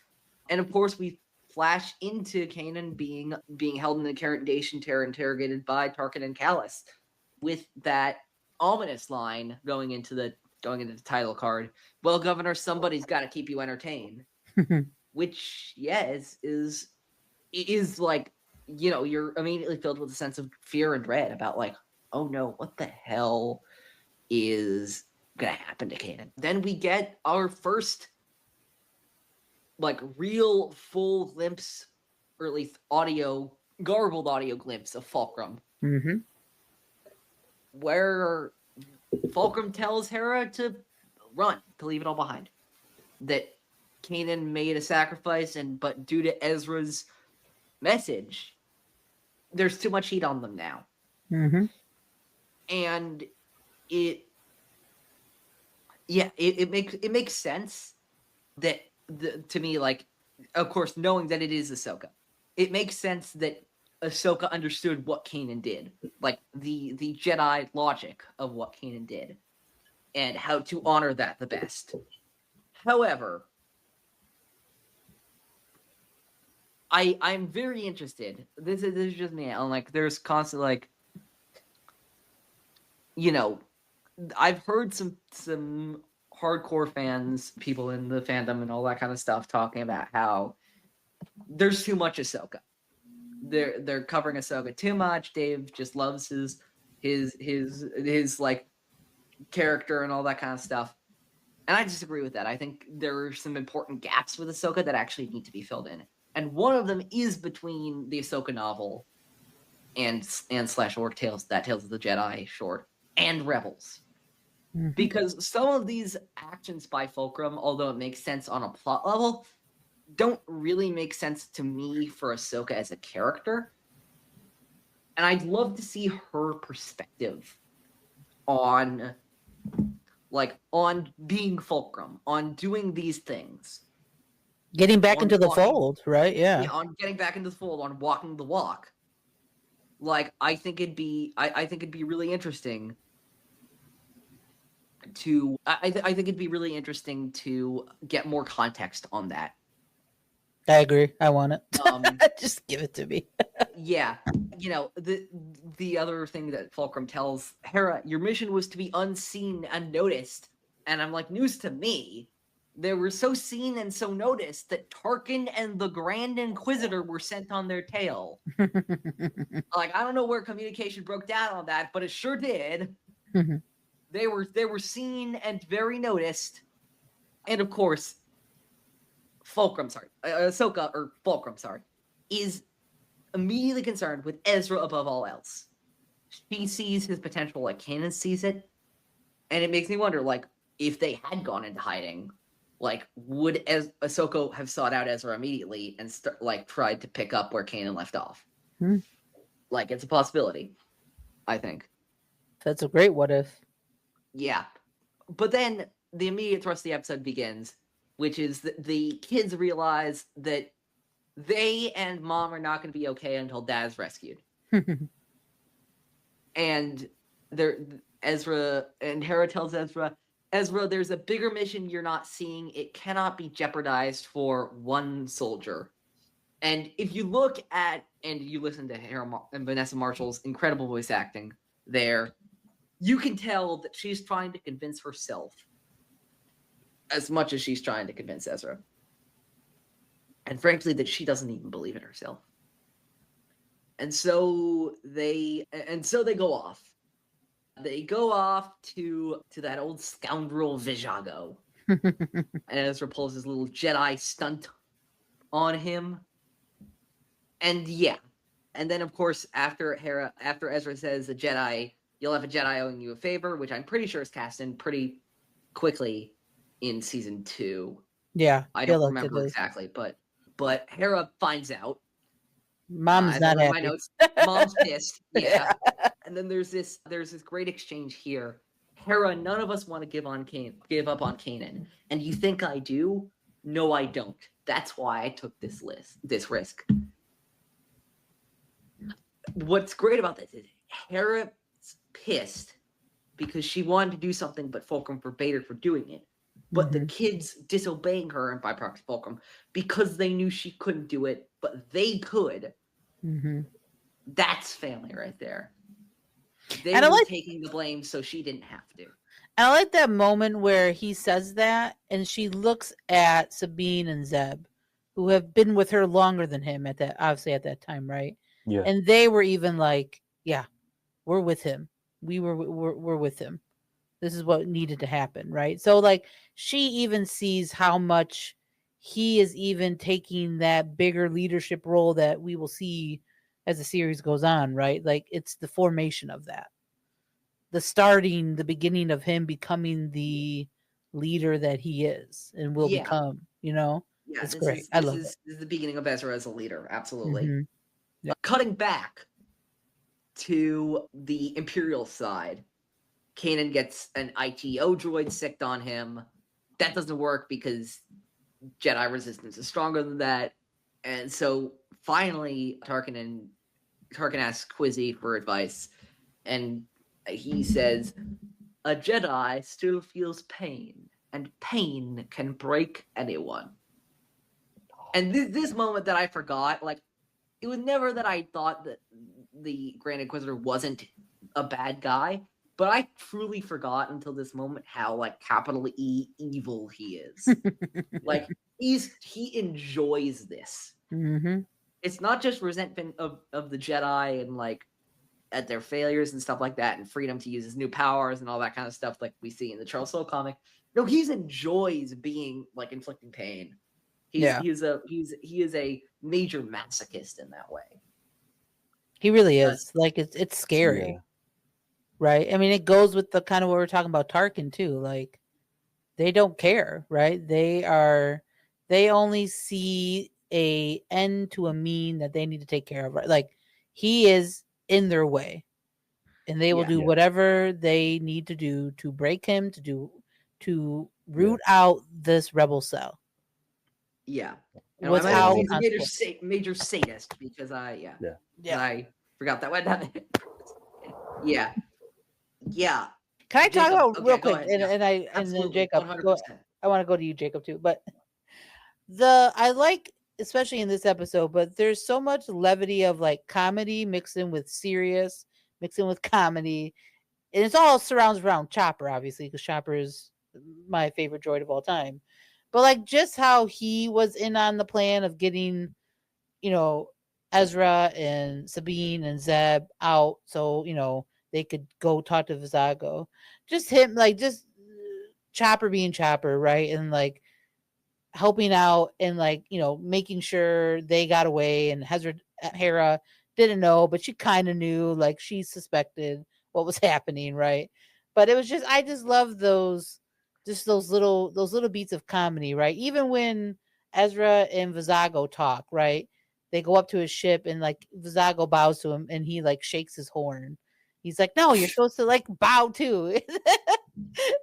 And of course, we flash into Kanan being held in the interrogation chair, interrogated by Tarkin and Kallus, with that ominous line going into the title card. Well, Governor, somebody's got to keep you entertained. Which, is like, you're immediately filled with a sense of fear and dread about, like, oh no, what the hell is gonna happen to Kanan? Then we get our first, like, real full glimpse, or at least garbled audio glimpse of Fulcrum. Where Fulcrum tells Hera to run, to leave it all behind. That Kanan made a sacrifice, but due to Ezra's message, there's too much heat on them now. And it makes sense that to me, like, of course, knowing that it is Ahsoka, it makes sense that Ahsoka understood what Kanan did, like the Jedi logic of what Kanan did, and how to honor that the best. However, I'm very interested. This is just me. I'm like, there's constant, like, I've heard some hardcore fans, people in the fandom and all that kind of stuff, talking about how there's too much Ahsoka. They're covering Ahsoka too much. Dave just loves his like character and all that kind of stuff. And I disagree with that. I think there are some important gaps with Ahsoka that actually need to be filled in. And one of them is between the Ahsoka novel and / Tales of the Jedi short and Rebels. Because some of these actions by Fulcrum, although it makes sense on a plot level, don't really make sense to me for Ahsoka as a character. And I'd love to see her perspective on being Fulcrum, on doing these things. Getting back into the fold, right? Yeah. On getting back into the fold, on walking the walk. Like, I think it'd be really interesting to I think it'd be really interesting to get more context on that. I agree. I want it. Just give it to me. Yeah. The other thing that Fulcrum tells Hera, your mission was to be unseen and noticed. And I'm like, news to me. They were so seen and so noticed that Tarkin and the Grand Inquisitor were sent on their tail. Like, I don't know where communication broke down on that, but it sure did. They were seen and very noticed. And of course, Ahsoka, is immediately concerned with Ezra above all else. She sees his potential like Kanan sees it. And it makes me wonder, like, if they had gone into hiding, like, would Ahsoka have sought out Ezra immediately and tried to pick up where Kanan left off? Like, it's a possibility, I think. That's a great what if. Yeah. But then the immediate thrust of the episode begins, which is that the kids realize that they and Mom are not going to be okay until Dad's rescued. And Ezra and Hera tells Ezra, there's a bigger mission you're not seeing. It cannot be jeopardized for one soldier. And if you look at and you listen to Hera and Vanessa Marshall's incredible voice acting there, you can tell that she's trying to convince herself as much as she's trying to convince Ezra. And frankly, that she doesn't even believe in herself. And so they go off. They go off to that old scoundrel Vizago. And Ezra pulls his little Jedi stunt on him. And yeah. And then, of course, after Ezra says a Jedi, you'll have a Jedi owing you a favor, which I'm pretty sure is cast in pretty quickly in season 2. Yeah. I don't remember exactly, but Hera finds out. Mom's not happy. My notes. Mom's pissed. Yeah. And then there's this great exchange here. Hera, none of us want to give up on Kanan. And you think I do? No, I don't. That's why I took this risk. What's great about this is Hera's pissed because she wanted to do something, but Fulcrum forbade her from doing it. But the kids disobeying her, and by proxy Fulcrum, because they knew she couldn't do it, but they could. That's family right there. They were taking the blame so she didn't have to. And I like that moment where he says that, and she looks at Sabine and Zeb, who have been with her longer than him at that time, right? Yeah. And they were even like, yeah, we're with him. We're with him. This is what needed to happen, right? So like she even sees how much he is even taking that bigger leadership role that we will see as the series goes on, right? Like it's the formation of that. The beginning of him becoming the leader that he is and will become, Yeah, it's great. I love it. This is the beginning of Ezra as a leader. Absolutely. Yeah. Cutting back to the Imperial side, Kanan gets an ITO droid sicked on him. That doesn't work because Jedi resistance is stronger than that. And so finally, Tarkin asks Quizzy for advice. And he says, a Jedi still feels pain, and pain can break anyone. And this moment that I forgot, like, it was never that I thought that the Grand Inquisitor wasn't a bad guy, but I truly forgot until this moment how, like, capital E evil he is. Like, he enjoys this. It's not just resentment of the Jedi and, like, at their failures and stuff like that, and freedom to use his new powers and all that kind of stuff like we see in the Charles Soule comic. No, he enjoys being, like, inflicting pain. He is a major masochist in that way. He really is. Like it's scary. Right? I mean, it goes with the kind of what we're talking about Tarkin too. Like they don't care, right? They only see a end to a mean that they need to take care of. Right? Like he is in their way. And they will do whatever they need to do to break him, to root out this rebel cell. Yeah. And without he's a major sadist because I forgot that one. Yeah. Can I talk about real quick? And then Jacob, 100%. I want to go to you, Jacob, too. But I like, especially in this episode, but there's so much levity of like comedy mixed in with serious, mixed in with comedy, and it's all surrounds around Chopper, obviously, because Chopper is my favorite droid of all time. But like just how he was in on the plan of getting, Ezra and Sabine and Zeb out, so they could go talk to Vizago. Just him, like just Chopper being Chopper, right? And like helping out and like making sure they got away. And Hera didn't know, but she kind of knew, like she suspected what was happening, right? But it was just I just love those little beats of comedy, right? Even when Ezra and Vizago talk, right? They go up to his ship and like Vizago bows to him and he like shakes his horn. He's like, no, you're supposed to like bow too.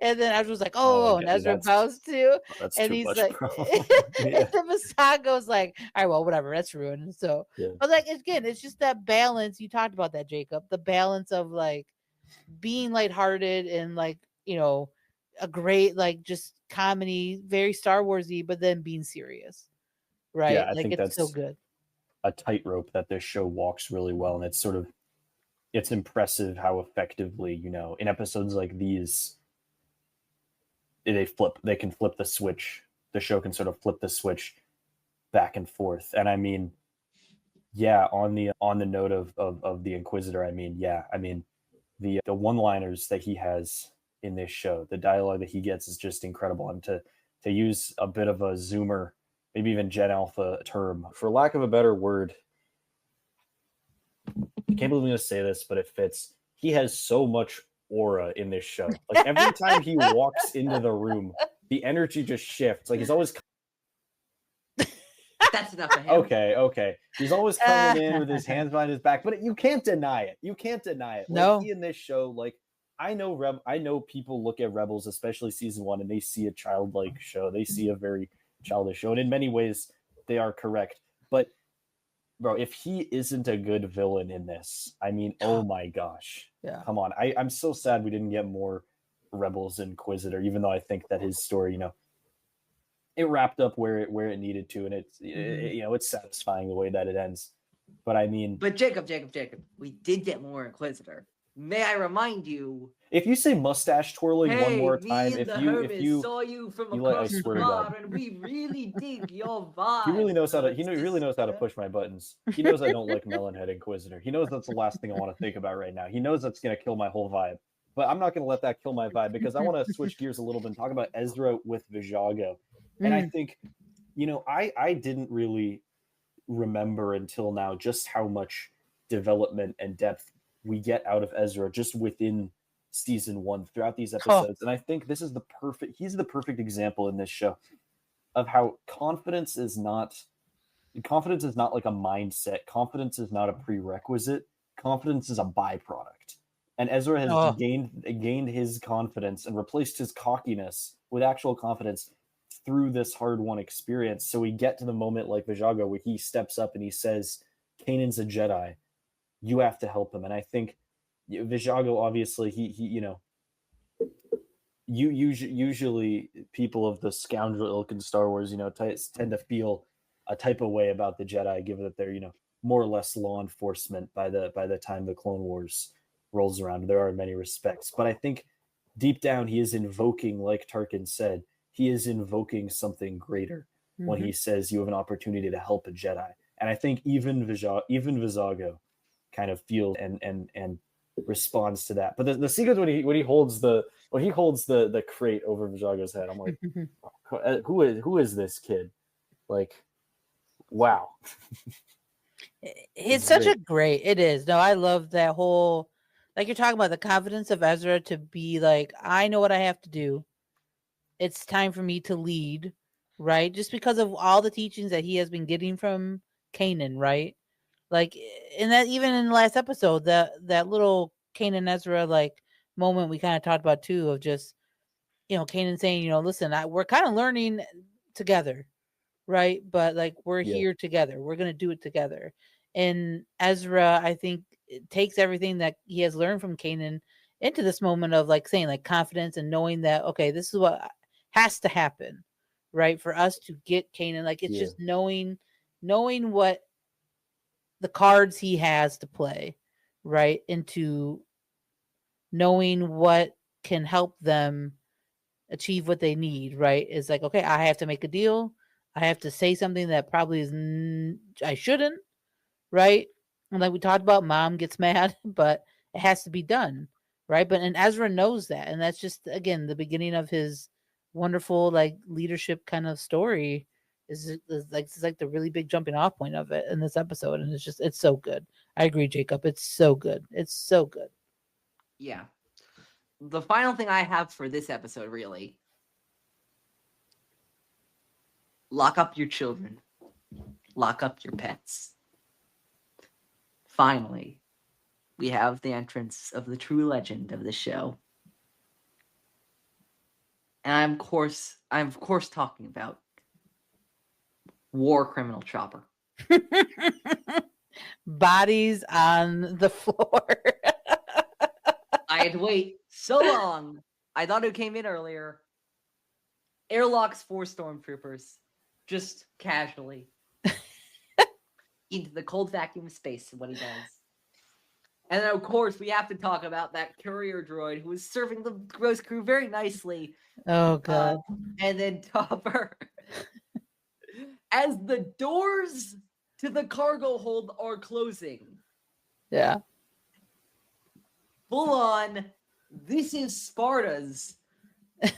And then Ezra was like, oh, and Ezra bows too. That's And too he's much, like, bro. and then Vizago's like, all right, well, whatever, that's ruined. So, but like, again, it's just that balance. You talked about that, Jacob, the balance of like being lighthearted and like, a great, like just comedy, very Star Wars-y, but then being serious. Right. Yeah, I like think it's that's so good. A tightrope that this show walks really well. And it's impressive how effectively, in episodes like these, they can flip the switch. The show can sort of flip the switch back and forth. And I mean, yeah, on the note of the Inquisitor, the one-liners that he has in this show, the dialogue that he gets is just incredible. And to use a bit of a Zoomer, maybe even Gen Alpha term, for lack of a better word, I can't believe I'm going to say this, but it fits. He has so much aura in this show. Like every time he walks into the room, the energy just shifts. Like he's always That's enough of him. Okay. He's always coming in with his hands behind his back, but you can't deny it. No. Like he in this show, like I know people look at Rebels, especially season 1, and they see a childlike show. They see a very childish show, and in many ways they are correct. But bro, if he isn't a good villain in this, I mean, oh my gosh. Yeah. Come on. I'm so sad we didn't get more Rebels Inquisitor, even though I think that his story, it wrapped up where it needed to, and it's satisfying the way that it ends. But I mean, but Jacob, we did get more Inquisitor. May I remind you? If you say mustache twirling one more time, if you saw you from Eli, I across the swear to God, and we really dig your vibe. He really knows how to push my buttons. He knows I don't like Melonhead Inquisitor. He knows that's the last thing I want to think about right now. He knows that's gonna kill my whole vibe. But I'm not gonna let that kill my vibe, because I want to switch gears a little bit and talk about Ezra with Vizago. And I think, I didn't really remember until now just how much development and depth we get out of Ezra just within season 1 throughout these episodes. And I think he's the perfect example in this show of how confidence is not like a mindset. Confidence is not a prerequisite. Confidence is a byproduct. And Ezra has gained his confidence and replaced his cockiness with actual confidence through this hard-won experience. So we get to the moment like Vizago where he steps up and he says, Kanan's a Jedi. You have to help him. And I think Vizago, obviously, usually people of the scoundrel ilk in Star Wars, tend to feel a type of way about the Jedi, given that they're, more or less law enforcement by the time the Clone Wars rolls around. There are in many respects. But I think deep down he is invoking, like Tarkin said, he is invoking something greater when he says you have an opportunity to help a Jedi. And I think even Vizago kind of feels and responds to that. But the sequence when he holds the crate over Vizago's head, I'm like, who is this kid? Like, wow. It's such a great. It is. No, I love that whole, like you're talking about, the confidence of Ezra to be like, I know what I have to do. It's time for me to lead, right? Just because of all the teachings that he has been getting from Kanan, right? Like, in that, even in the last episode, that little Kanan Ezra like moment we kind of talked about too, of just, Kanan saying, listen, we're kind of learning together, right? But like, we're here together. We're gonna do it together. And Ezra, I think, it takes everything that he has learned from Kanan into this moment of like saying like confidence and knowing that, okay, this is what has to happen, right? For us to get Kanan, like it's just knowing what the cards he has to play, right? Into knowing what can help them achieve what they need, right? It's like, okay, I have to make a deal. I have to say something that probably is I shouldn't, right? And like we talked about, mom gets mad, but it has to be done, right? And Ezra knows that, and that's just, again, the beginning of his wonderful like leadership kind of story. Is like the really big jumping off point of it in this episode, and it's so good. I agree, Jacob. It's so good. It's so good. Yeah. The final thing I have for this episode, really, lock up your children, lock up your pets. Finally, we have the entrance of the true legend of the show, And I'm of course talking about war criminal Chopper. Bodies on the floor. I had to wait so long. I thought it came in earlier. Airlocks 4 stormtroopers, just casually, into the cold vacuum of space, what he does. And then, of course, we have to talk about that courier droid who was serving the Ghost Crew very nicely. Oh, God. And then Topper, as the doors to the cargo hold are closing, Yeah. full on, this is Sparta's.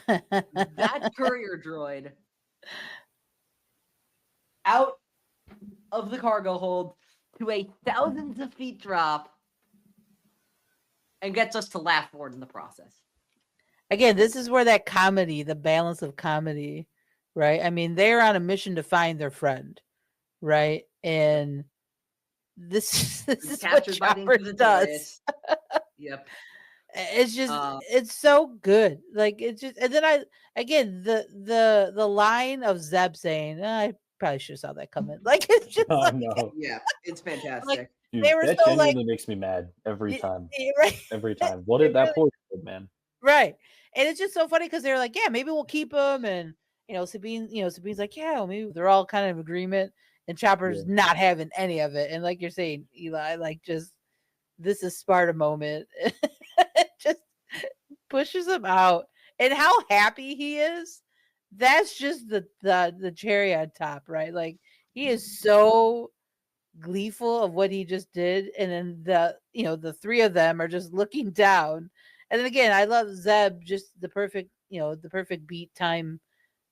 That courier droid out of the cargo hold to a thousands of feet drop and gets us to laugh for it in the process. Again, this is where that comedy, the balance of comedy, right? I mean, they're on a mission to find their friend, right? And this is what Captured by the Chopper Inquisitorius. does. Yep. It's just it's so good. Like it's just, and then the line of Zeb saying, I probably should have saw that coming. Like it's just Oh like, no, Yeah, it's fantastic. Like, dude, they were that so, genuinely makes me mad every time. right. Every time. What did that poor kid, man? Right. And it's just so funny because they're like, yeah, maybe we'll keep him. And Sabine's like, yeah, well, maybe they're all kind of agreement. And Chopper's not having any of it. And like you're saying, Eli, like just this is Sparta moment. Just pushes him out. And how happy he is. That's just the cherry on top, right? Like he is so gleeful of what he just did. And then the three of them are just looking down. And then again, I love Zeb, just the perfect beat time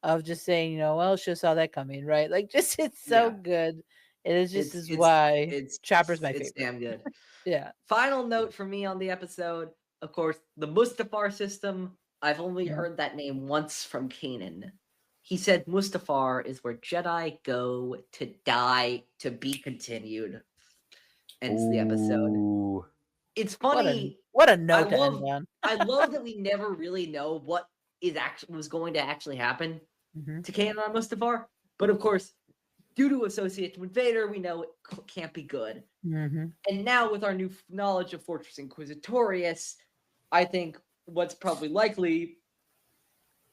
of just saying, well, she saw that coming, right? Like, just it's so good. And it's just why Chopper's my favorite. It's damn good. Yeah. Final note for me on the episode, of course, the Mustafar system. I've only heard that name once from Kanan. He said Mustafar is where Jedi go to die to be continued. Ends the episode. It's funny. What a note to end on. I love that we never really know what was going to actually happen to Kanan on Mustafar. But of course, due to association with Vader, we know it can't be good. And now with our new knowledge of Fortress Inquisitorius, I think what's probably likely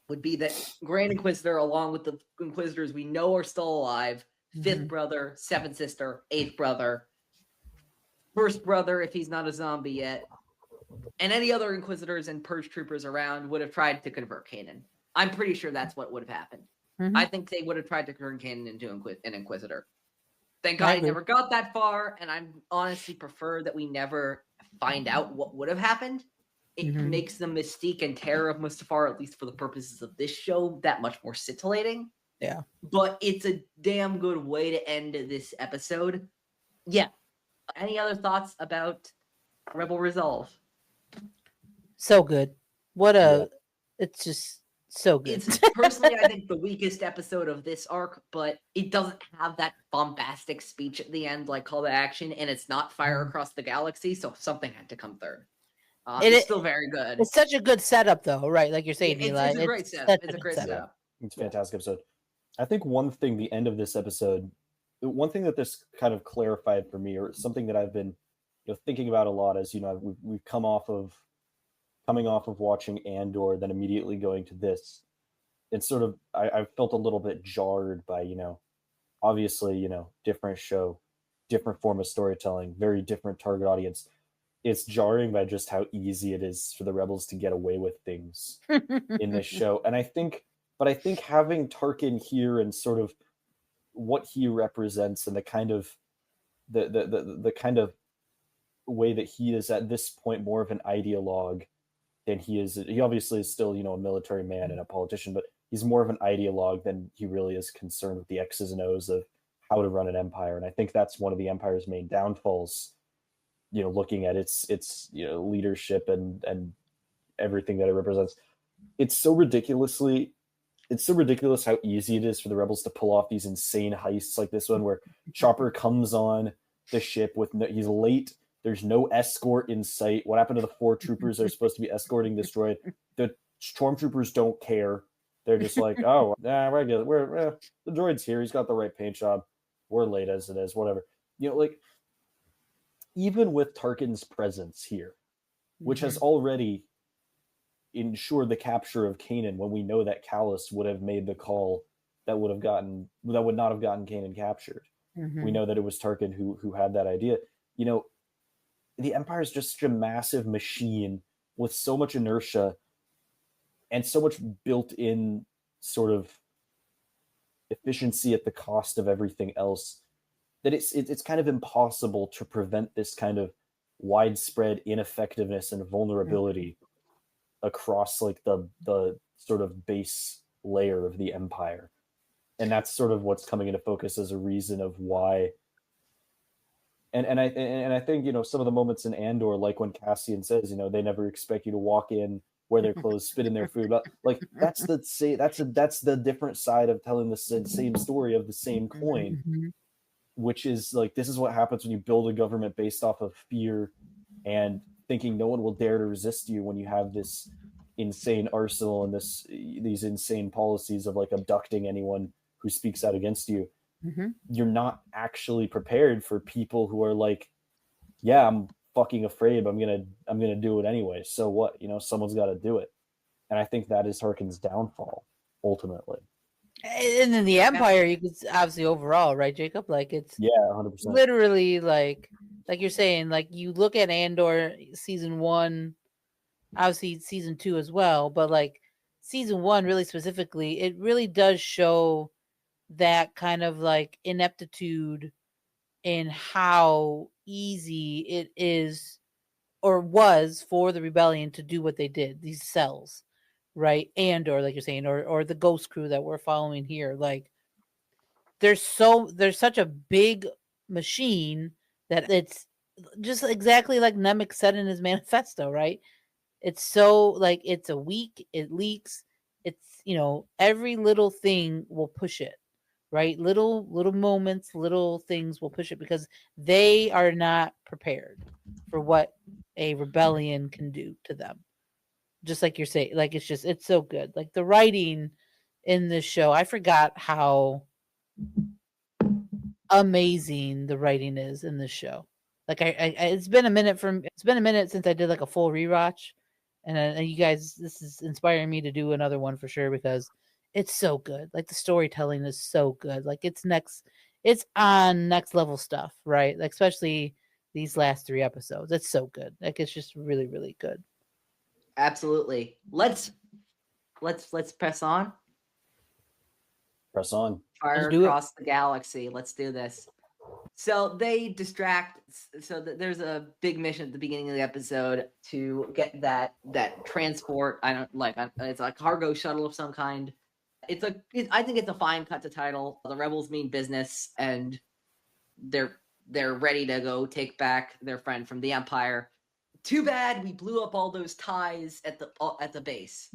would be that Grand Inquisitor, along with the Inquisitors we know are still alive, fifth brother, seventh sister, eighth brother, first brother if he's not a zombie yet, and any other Inquisitors and Purge Troopers around would have tried to convert Kanan. I'm pretty sure that's what would have happened. I think they would have tried to turn Kanan into an Inquisitor. Thank God he never got that far, and I honestly prefer that we never find out what would have happened. It makes the mystique and terror of Mustafar, at least for the purposes of this show, that much more scintillating. Yeah. But it's a damn good way to end this episode. Yeah. Any other thoughts about Rebel Resolve? So good. It's just so good. It's personally, I think, the weakest episode of this arc, but it doesn't have that bombastic speech at the end, like call to action, and it's not fire across the galaxy, so something had to come third. It's still very good. It's such a good setup, though, right? Like you're saying, Eli. It's a great setup. It's a great setup. It's a fantastic episode. I think one thing, the end of this episode, one thing that this kind of clarified for me, or something that I've been thinking about a lot, is we've coming off of watching Andor, then immediately going to this. It's sort of I felt a little bit jarred by obviously different show, different form of storytelling, very different target audience. It's jarring by just how easy it is for the Rebels to get away with things in this show. And I think having Tarkin here and sort of what he represents and the kind of the kind of way that he is at this point more of an ideologue than he is. He obviously is still, a military man and a politician, but he's more of an ideologue than he really is concerned with the X's and O's of how to run an empire. And I think that's one of the Empire's main downfalls, looking at its leadership and everything that it represents. It's so ridiculous how easy it is for the Rebels to pull off these insane heists like this one, where Chopper comes on the ship he's late. There's no escort in sight. What happened to the 4 troopers that are supposed to be escorting this droid? The Stormtroopers don't care. They're just like, oh, regular. The droid's here. He's got the right paint job. We're late as it is. Whatever. Like, even with Tarkin's presence here, which has already ensured the capture of Kanan, when we know that Kallus would have made the call that would not have gotten Kanan captured. We know that it was Tarkin who had that idea. The Empire is just such a massive machine with so much inertia and so much built-in sort of efficiency at the cost of everything else that it's kind of impossible to prevent this kind of widespread ineffectiveness and vulnerability across like the sort of base layer of the Empire. And that's sort of what's coming into focus as a reason of why. And I think, some of the moments in Andor, like when Cassian says, they never expect you to walk in, wear their clothes, spit in their food. Like that's the different side of telling the same story of the same coin, which is like, this is what happens when you build a government based off of fear and thinking no one will dare to resist you when you have this insane arsenal and these insane policies of like abducting anyone who speaks out against you. You're not actually prepared for people who are like, yeah, I'm fucking afraid, but I'm gonna do it anyway. So what? Someone's got to do it. And I think that is Tarkin's downfall ultimately. And then the Empire, you could obviously overall, right, Jacob? Like it's 100%. Literally like you're saying, like you look at Andor season 1, obviously season 2 as well, but like season 1 really specifically, it really does show that kind of like ineptitude in how easy it is or was for the rebellion to do what they did, these cells, right? And or like you're saying, or the ghost crew that we're following here, like there's such a big machine that it's just exactly like Nemec said in his manifesto, right? It's so like it's a week, it leaks, it's every little thing will push it, right? Little moments, little things will push it because they are not prepared for what a rebellion can do to them. Just like you're saying, like it's so good. Like the writing in this show, I forgot how amazing the writing is in this show. Like it's been a minute since I did like a full rewatch, and you guys, this is inspiring me to do another one for sure because it's so good. Like the storytelling is so good. Like it's on next level stuff, right? Like especially these last 3 episodes. It's so good. Like it's just really, really good. Absolutely. Let's press on. Press on. Fire across the galaxy. Let's do this. So they distract. So there's a big mission at the beginning of the episode to get that transport. It's a cargo shuttle of some kind. I think it's a fine cut to title. The rebels mean business, and they're ready to go take back their friend from the Empire. Too bad we blew up all those ties at the base.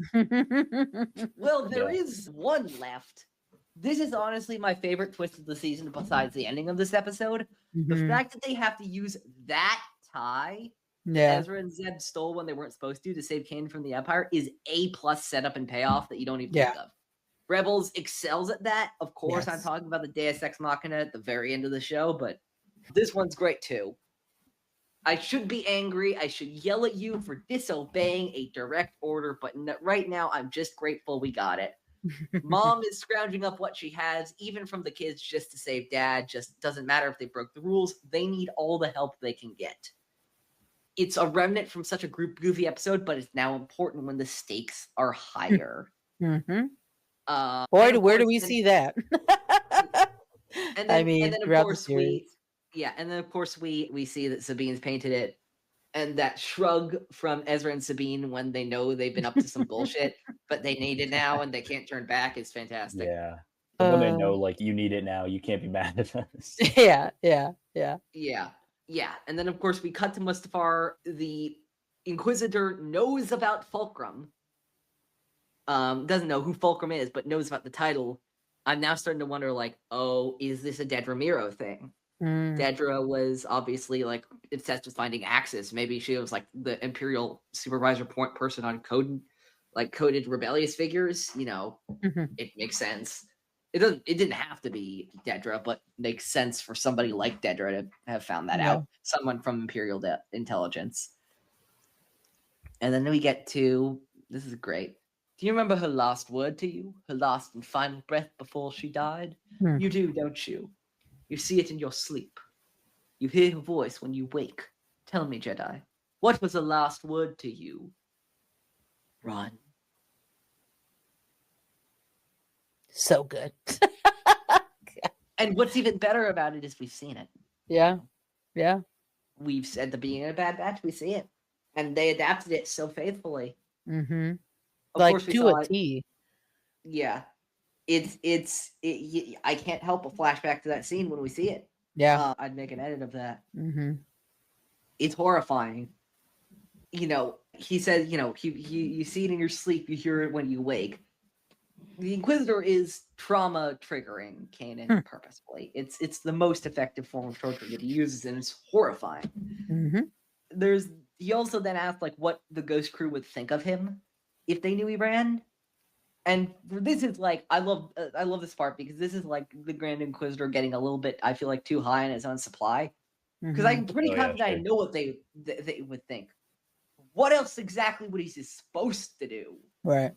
Well, there is one left. This is honestly my favorite twist of the season besides the ending of this episode. The fact that they have to use that tie Ezra and Zeb stole when they weren't supposed to save Kanan from the Empire is A+ setup and payoff that you don't even think of. Rebels excels at that. Of course, I'm talking about the Deus Ex Machina at the very end of the show, but this one's great too. I should be angry. I should yell at you for disobeying a direct order, but right now I'm just grateful we got it. Mom is scrounging up what she has, even from the kids, just to save Dad. Just doesn't matter if they broke the rules. They need all the help they can get. It's a remnant from such a goofy episode, but it's now important when the stakes are higher. Boy, where do we see that? And then of course we see that Sabine's painted it, and that shrug from Ezra and Sabine when they know they've been up to some bullshit, but they need it now and they can't turn back is fantastic. Yeah. When they know, like, you need it now, you can't be mad at us. Yeah. And then, of course, we cut to Mustafar. The Inquisitor knows about Fulcrum. Doesn't know who Fulcrum is, but knows about the title. I'm now starting to wonder, like, oh, is this a Dedra Meero thing? Dedra was obviously, like, obsessed with finding Axis. Maybe she was, like, the Imperial supervisor point person on code like coded rebellious figures, Mhm. it makes sense. It didn't have to be Dedra, but makes sense for somebody like Dedra to have found that Yeah. out. Someone from Imperial intelligence. And then we get to, this is great. Do you remember her last word to you? Her last and final breath before she died? Hmm. You do, don't you? You see it in your sleep. You hear her voice when you wake. Tell me, Jedi, what was the last word to you? Run. So good. And what's even better about it is we've seen it. Yeah. Yeah. We've said the beginning of Bad Batch, we see it. And they adapted it so faithfully. Mm-hmm. Of Like course, we to saw a it. T. Yeah. I can't help but flashback to that scene when we see it. Yeah. I'd make an edit of that. Mm-hmm. It's horrifying. He says, you see it in your sleep, you hear it when you wake. The Inquisitor is trauma triggering Kanan purposefully. It's the most effective form of torture that he uses, and it's horrifying. Mm-hmm. He also then asked like what the Ghost Crew would think of him if they knew he ran. And this is like I love this part because this is like the Grand Inquisitor getting a little bit, I feel like, too high on his own supply. Because I'm pretty confident I know what they would think. What else exactly would he supposed to do? Right.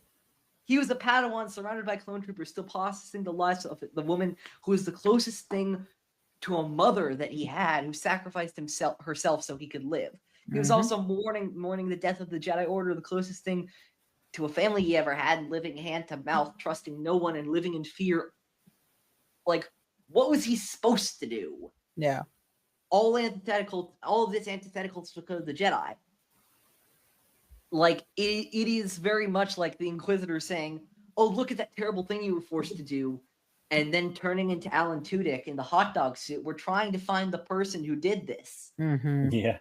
He was a Padawan surrounded by clone troopers, still processing the lives of the woman who was the closest thing to a mother that he had, who sacrificed herself so he could live. He was also mourning the death of the Jedi Order, the closest thing to a family he ever had, living hand to mouth, trusting no one, and living in fear. Like, what was he supposed to do? Yeah. All of this antithetical to the Jedi. Like, it is very much like the Inquisitor saying, oh, look at that terrible thing you were forced to do, and then turning into Alan Tudyk in the hot dog suit. We're trying to find the person who did this. Mm-hmm. Yeah.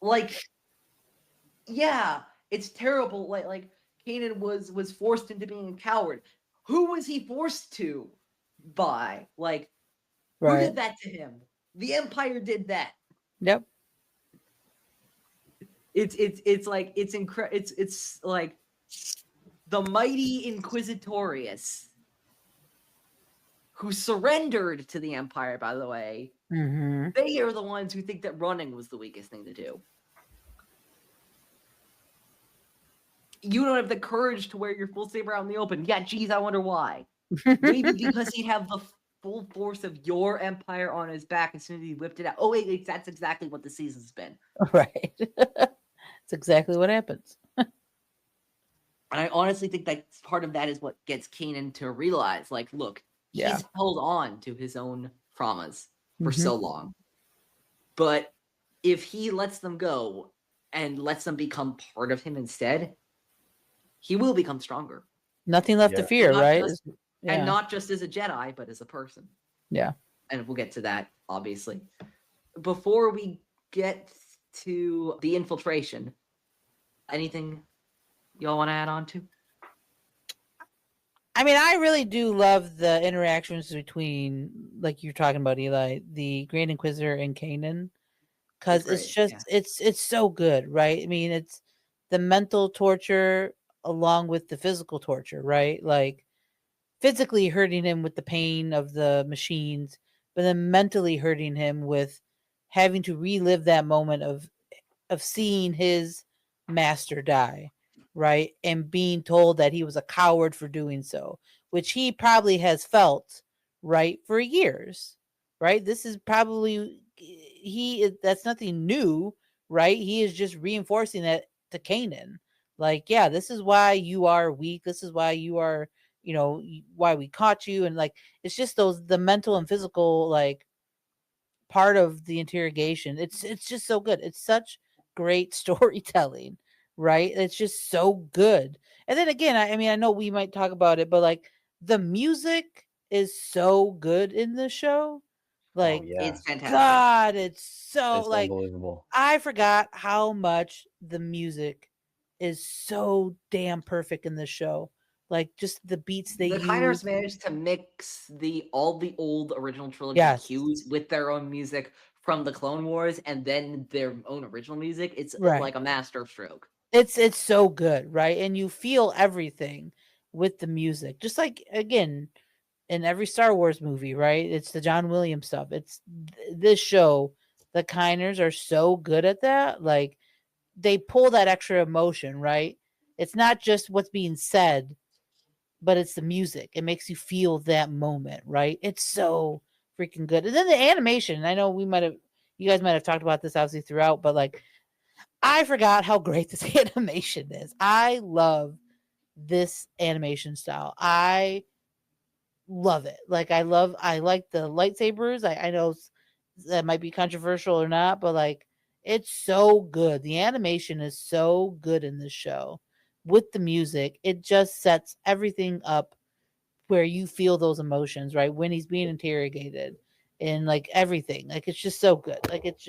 Like, yeah, it's terrible. Like Kanan was forced into being a coward. Who was he forced to by? Like, who did that to him? The Empire did that. Yep. It's like it's like the mighty Inquisitorius who surrendered to the Empire, by the way. Mm-hmm. They are the ones who think that running was the weakest thing to do. You don't have the courage to wear your full saber out in the open. Yeah, geez, I wonder why. Maybe because he'd have the full force of your empire on his back as soon as he whipped it out. Oh, wait, that's exactly what the season's been. Right. That's exactly what happens. And I honestly think that part of that is what gets Kanan to realize, like, look, he's held on to his own traumas for so long. But if he lets them go and lets them become part of him instead, he will become stronger. Nothing left to fear, right? And not just as a Jedi, but as a person. Yeah. And we'll get to that, obviously. Before we get to the infiltration, anything y'all want to add on to? I mean, I really do love the interactions between, like you're talking about, Eli, the Grand Inquisitor and Kanan, because it's just it's so good, right? I mean, it's the mental torture along with the physical torture, right? Like physically hurting him with the pain of the machines, but then mentally hurting him with having to relive that moment of seeing his master die, right? And being told that he was a coward for doing so, which he probably has felt, right, for years, right? This is probably that's nothing new, right? He is just reinforcing that to Kanan. Like, yeah, this is why you are weak. This is why you are, why we caught you. And like, it's just the mental and physical, like, part of the interrogation. It's just so good. It's such great storytelling, right? It's just so good. And then again, I mean, I know we might talk about it, but like the music is so good in the show. Like, it's fantastic. God, it's so it's like unbelievable. I forgot how much the music is so damn perfect in this show. Like just the beats they use. The Kiners managed to mix all the old original trilogy cues with their own music from the Clone Wars and then their own original music. It's like a master stroke. It's so good, right? And you feel everything with the music. Just like again, in every Star Wars movie, right? It's the John Williams stuff. It's this show. The Kiners are so good at that. Like they pull that extra emotion, right? It's not just what's being said, but it's the music. It makes you feel that moment, right? It's so freaking good. And then the animation. I know you guys might have talked about this obviously throughout, but like I forgot how great this animation is. I love this animation style. I love it. Like I like the lightsabers. I know that might be controversial or not, but like it's so good. The animation is so good in this show with the music. It just sets everything up where you feel those emotions, right? When he's being interrogated and like everything. Like it's just so good. Like it's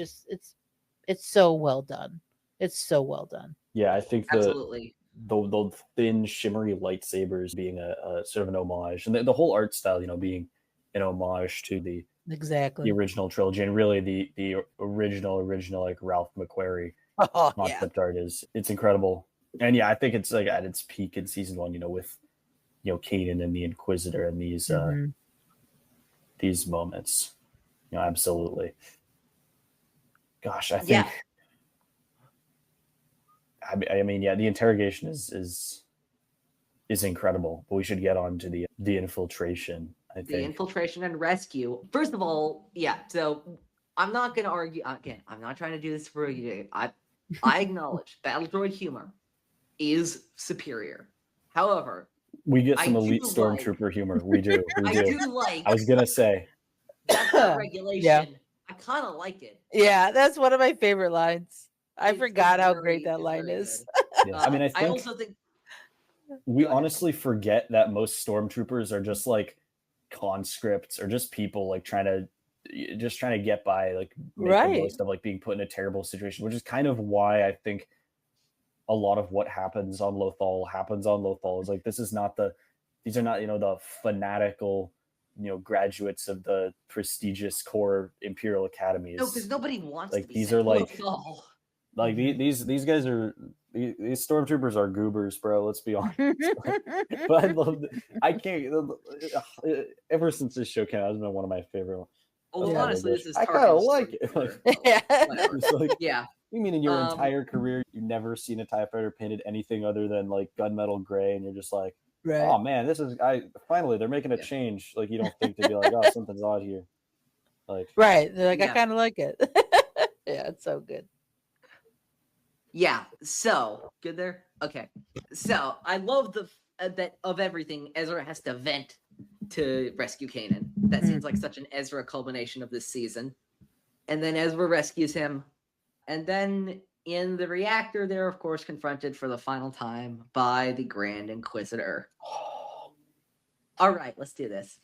so well done. It's so well done. Yeah, I think Absolutely. the thin shimmery lightsabers being a sort of an homage, and the whole art style, being an homage to the Exactly. original trilogy, and really the original like Ralph McQuarrie Oh, yeah. concept art it's incredible. And yeah, I think it's like at its peak in season 1, with Kanan and the Inquisitor and these moments. Absolutely. Gosh, I think Yeah. I mean, yeah, the interrogation is incredible, but we should get on to the infiltration. I think The infiltration and rescue. First of all, yeah. So I'm not going to argue again. I'm not trying to do this for you. I acknowledge battle droid humor is superior. However, we get some I elite do stormtrooper humor. We do. We I do. do like I was gonna say. that's not regulation. Yeah. I kind of like it. Yeah, that's one of my favorite lines. I It's forgot how very- great that it's line very is. good. Yeah. I mean, I think also think we Go ahead. honestly forget that most stormtroopers are just like conscripts or just people like trying to get by, like make Right. the most of like being put in a terrible situation, which is kind of why I think a lot of what happens on Lothal is like these are not the fanatical graduates of the prestigious core Imperial academies. no, because nobody wants like to be these sent are to like Lothal. like these guys are these stormtroopers are goobers, bro. Let's be honest. But I love I can't ever since this show came out, it's been one of my favorite ones. Well, Yeah. honestly, this is I kind of Tarkin's like it. story. Like, Yeah. Whatever. it's like, Yeah. you mean in your Um, entire career you've never seen a TIE fighter painted anything other than like gunmetal gray, and you're just like, Right. oh man, finally they're making a Yeah. change. Like you don't think to be like, oh, something's odd here. Like Right. They're like, I Yeah. kind of like it. Yeah, it's so good. Yeah. So good there. Okay. So I love that of everything, Ezra has to vent to rescue Kanan. That seems like such an Ezra culmination of this season. And then Ezra rescues him, and then in the reactor, they're of course confronted for the final time by the Grand Inquisitor. All right, let's do this.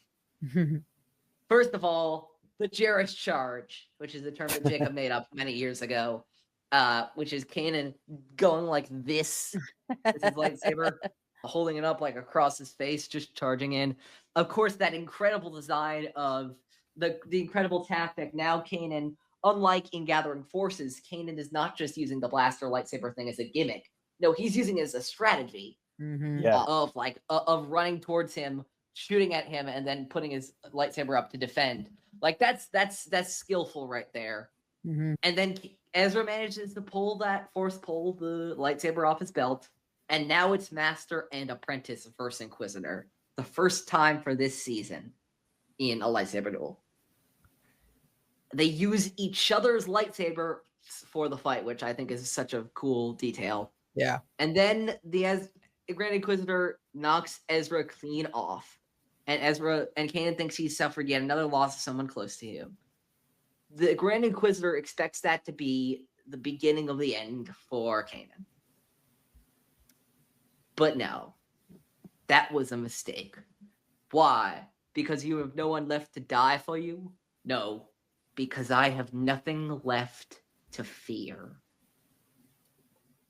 First of all, the Jarrus charge, which is a term that Jacob made up many years ago, which is Kanan going like this with his lightsaber, holding it up like across his face, just charging in. Of course, that incredible design of the incredible tactic. Now Kanan, unlike in Gathering Forces, Kanan is not just using the blaster lightsaber thing as a gimmick. No, he's using it as a strategy yeah. of running towards him, shooting at him, and then putting his lightsaber up to defend. Like that's skillful right there. Mhm. And then Ezra manages to pull the lightsaber off his belt, and now it's Master and Apprentice versus Inquisitor. The first time for this season in a lightsaber duel. They use each other's lightsaber for the fight, which I think is such a cool detail. Yeah. And then the Grand Inquisitor knocks Ezra clean off. And Kanan thinks he's suffered yet another loss of someone close to him. The Grand Inquisitor expects that to be the beginning of the end for Kanan. But no, that was a mistake. Why? Because you have no one left to die for you? No, because I have nothing left to fear.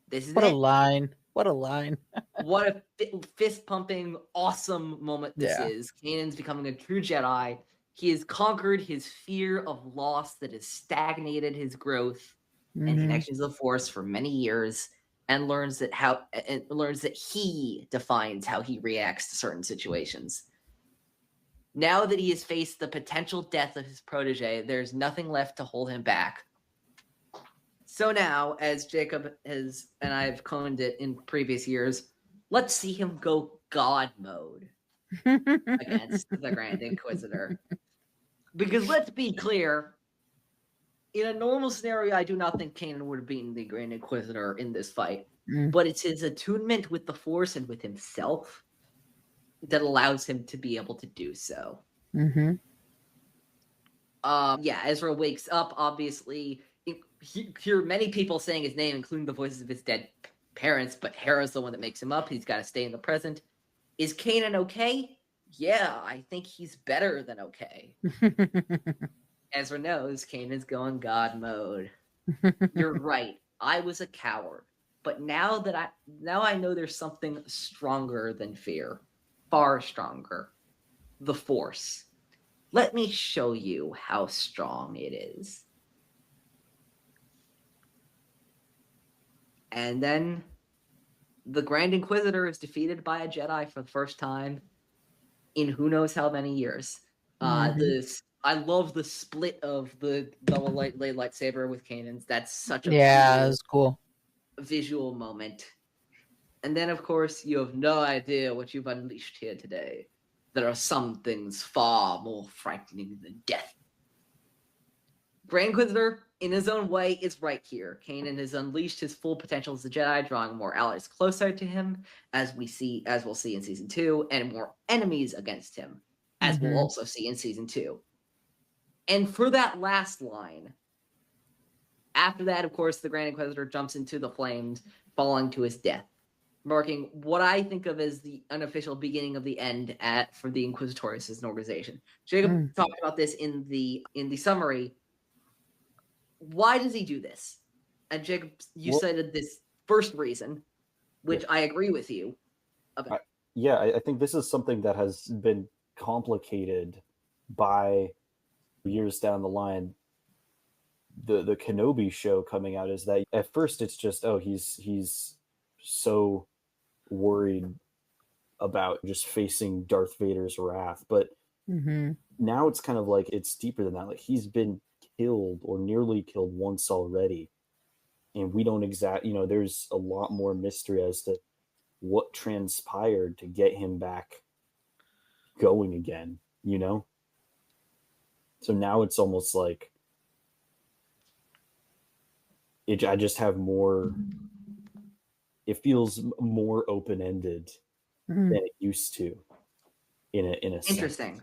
This is What a it. line. What a line. What a fist-pumping, awesome moment this Yeah. is. Kanan's becoming a true Jedi. He has conquered his fear of loss that has stagnated his growth and Mhm. connections to the Force for many years. and learns that he defines how he reacts to certain situations. Now that he has faced the potential death of his protege, there's nothing left to hold him back. So now, as Jacob has and I've coined it in previous years, let's see him go God mode against the Grand Inquisitor. Because let's be clear, in a normal scenario, I do not think Kanan would have beaten the Grand Inquisitor in this fight. But it's his attunement with the Force and with himself that allows him to be able to do so. Ezra wakes up, obviously. Hear many people saying his name, including the voices of his dead parents, but Hera's the one that makes him up. He's got to stay in the present. Is Kanan okay? Yeah, I think he's better than okay. Ezra knows Kanan's going God mode. You're right. I was a coward. But now I know there's something stronger than fear. Far stronger. The Force. Let me show you how strong it is. And then the Grand Inquisitor is defeated by a Jedi for the first time in who knows how many years. I love the split of the double lightsaber with Kanan's. That's such a that's cool visual moment. And then, of course, you have no idea what you've unleashed here today. There are some things far more frightening than death. Grand Inquisitor, in his own way, is right here. Kanan has unleashed his full potential as a Jedi, drawing more allies closer to him, as we'll see in Season 2, and more enemies against him, as we'll also see in Season 2. And for that last line, after that, of course, the Grand Inquisitor jumps into the flames, falling to his death, marking what I think of as the unofficial beginning of the end for the Inquisitorius as an organization. Jacob talked about this in the summary. Why does he do this? And Jacob, you cited this first reason, which I agree with you about. I think this is something that has been complicated by years down the line. The Kenobi show coming out is that at first it's just, he's so worried about just facing Darth Vader's wrath, but now it's kind of like it's deeper than that. Like, he's been killed or nearly killed once already, and we don't there's a lot more mystery as to what transpired to get him back going again, so now it's almost like I just have more, it feels more open-ended than it used to in a Interesting. sense.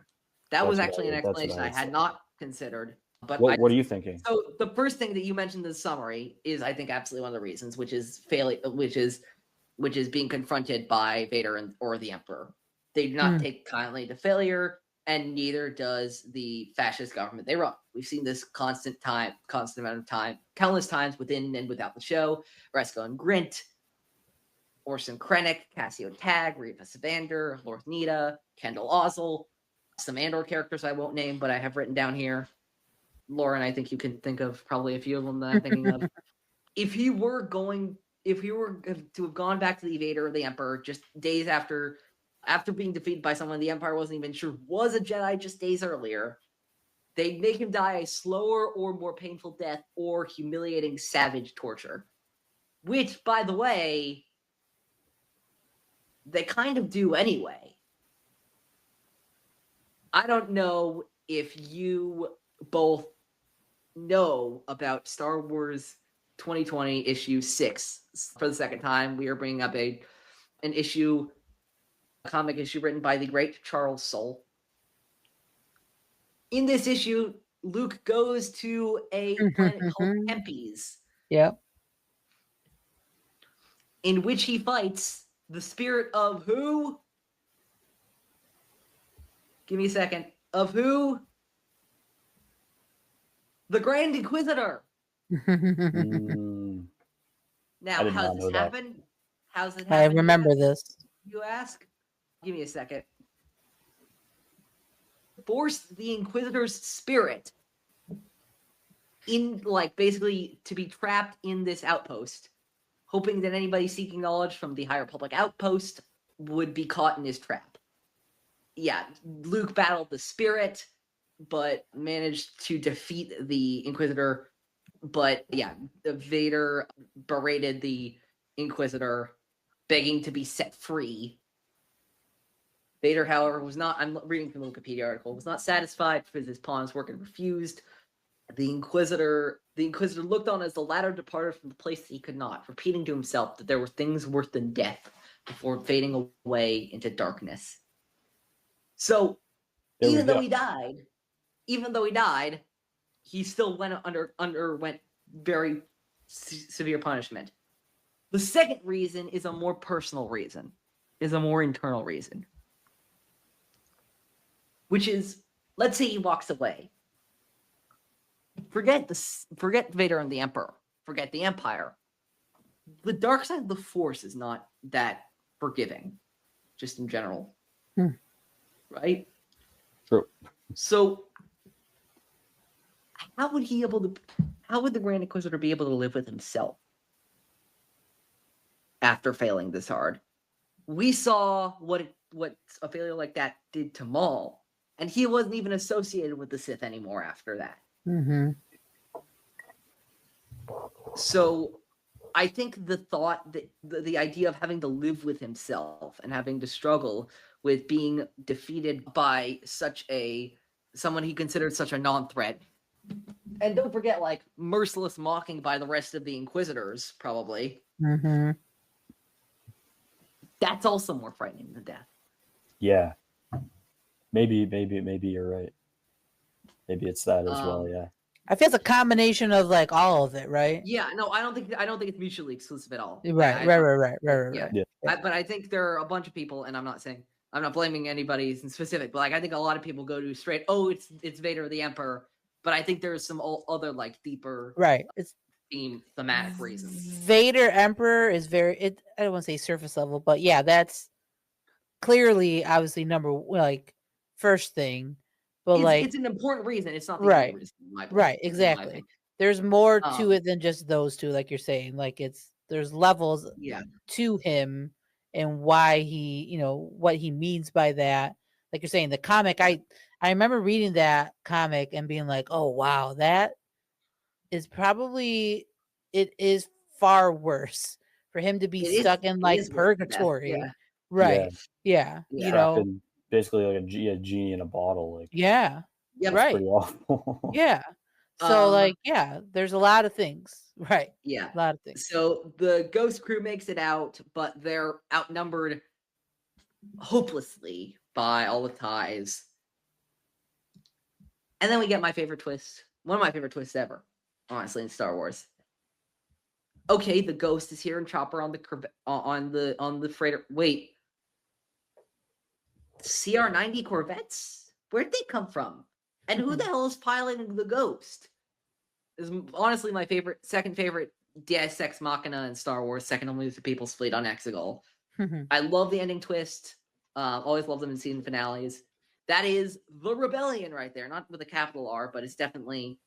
That was actually an explanation I had not considered. But what are you thinking? So the first thing that you mentioned in the summary is, I think, absolutely one of the reasons, which is being confronted by Vader or the Emperor. They do not take kindly to failure, and neither does the fascist government they run. We've seen this constant amount of time, countless times within and without the show. Resko and Grint, Orson Krennic, Cassio Tag, Reva Savander, Lord Nita, Kendall Ozzel, some Andor characters I won't name, but I have written down here. Lauren, I think you can think of probably a few of them that I'm thinking of. If he were to have gone back to the Vader or the Emperor just days after being defeated by someone the Empire wasn't even sure was a Jedi just days earlier, they'd make him die a slower or more painful death or humiliating savage torture. Which, by the way, they kind of do anyway. I don't know if you both know about Star Wars 2020 issue 6. For the second time, we are bringing up a comic issue written by the great Charles Soule. In this issue, Luke goes to a planet called Kempis. Yep. In which he fights the spirit of who? Give me a second. Of who? The Grand Inquisitor. Now, how does this happen? How's it happen? I remember this. You ask? Give me a second. Force the Inquisitor's spirit basically to be trapped in this outpost hoping that anybody seeking knowledge from the High Republic outpost would be caught in his trap. Yeah, Luke battled the Spirit, but managed to defeat the Inquisitor. But yeah, Vader berated the Inquisitor, begging to be set free. Vader, however, was not, I'm reading from the Wikipedia article, was not satisfied with his pawn's work and refused. The Inquisitor looked on as the latter departed from the place that he could not, repeating to himself that there were things worse than death before fading away into darkness. So, even though he died, he still underwent very severe punishment. The second reason is a more personal reason, is a more internal reason, which is, let's say he walks away. Forget Vader and the Emperor. Forget the Empire. The dark side of the Force is not that forgiving, just in general. Right? True. So, how would the Grand Inquisitor be able to live with himself after failing this hard? We saw what a failure like that did to Maul, and he wasn't even associated with the Sith anymore after that. Mm-hmm. So, I think the thought that the idea of having to live with himself and having to struggle with being defeated by someone he considered such a non-threat, and don't forget, like, merciless mocking by the rest of the Inquisitors, probably. Mm-hmm. That's also more frightening than death. Yeah. Maybe you're right. Maybe it's that as well, yeah. I feel it's a combination of like all of it, right? Yeah, no, I don't think it's mutually exclusive at all. Right. Yeah. But I think there are a bunch of people, and I'm not blaming anybody in specific, but like I think a lot of people go to straight, oh, it's Vader or the Emperor. But I think there's some other like deeper, right? It's thematic reasons. Vader Emperor is I don't want to say surface level, but yeah, that's clearly obviously first thing. But it's an important reason. It's not the right, only reason. Right, exactly. There's more to it than just those two, like you're saying. Like there's levels to him and why he, what he means by that. Like you're saying, the comic, I remember reading that comic and being like, oh wow, that is probably, it is far worse for him to be stuck in like purgatory. Yeah. Right. Yeah. In basically like a genie in a bottle. Like yeah. Yep. Right. Pretty awful. Yeah. So there's a lot of things. Right. Yeah. A lot of things. So the Ghost crew makes it out, but they're outnumbered hopelessly by all the ties. And then we get my favorite twist. One of my favorite twists ever, honestly, in Star Wars. Okay, the Ghost is here and Chopper on the freighter. Wait. CR-90 Corvettes? Where'd they come from? And who the hell is piloting the Ghost? Is honestly my second favorite Deus Ex Machina in Star Wars, second only to People's Fleet on Exegol. I love the ending twist. Always love them in season finales. That is the rebellion right there. Not with a capital R, but it's definitely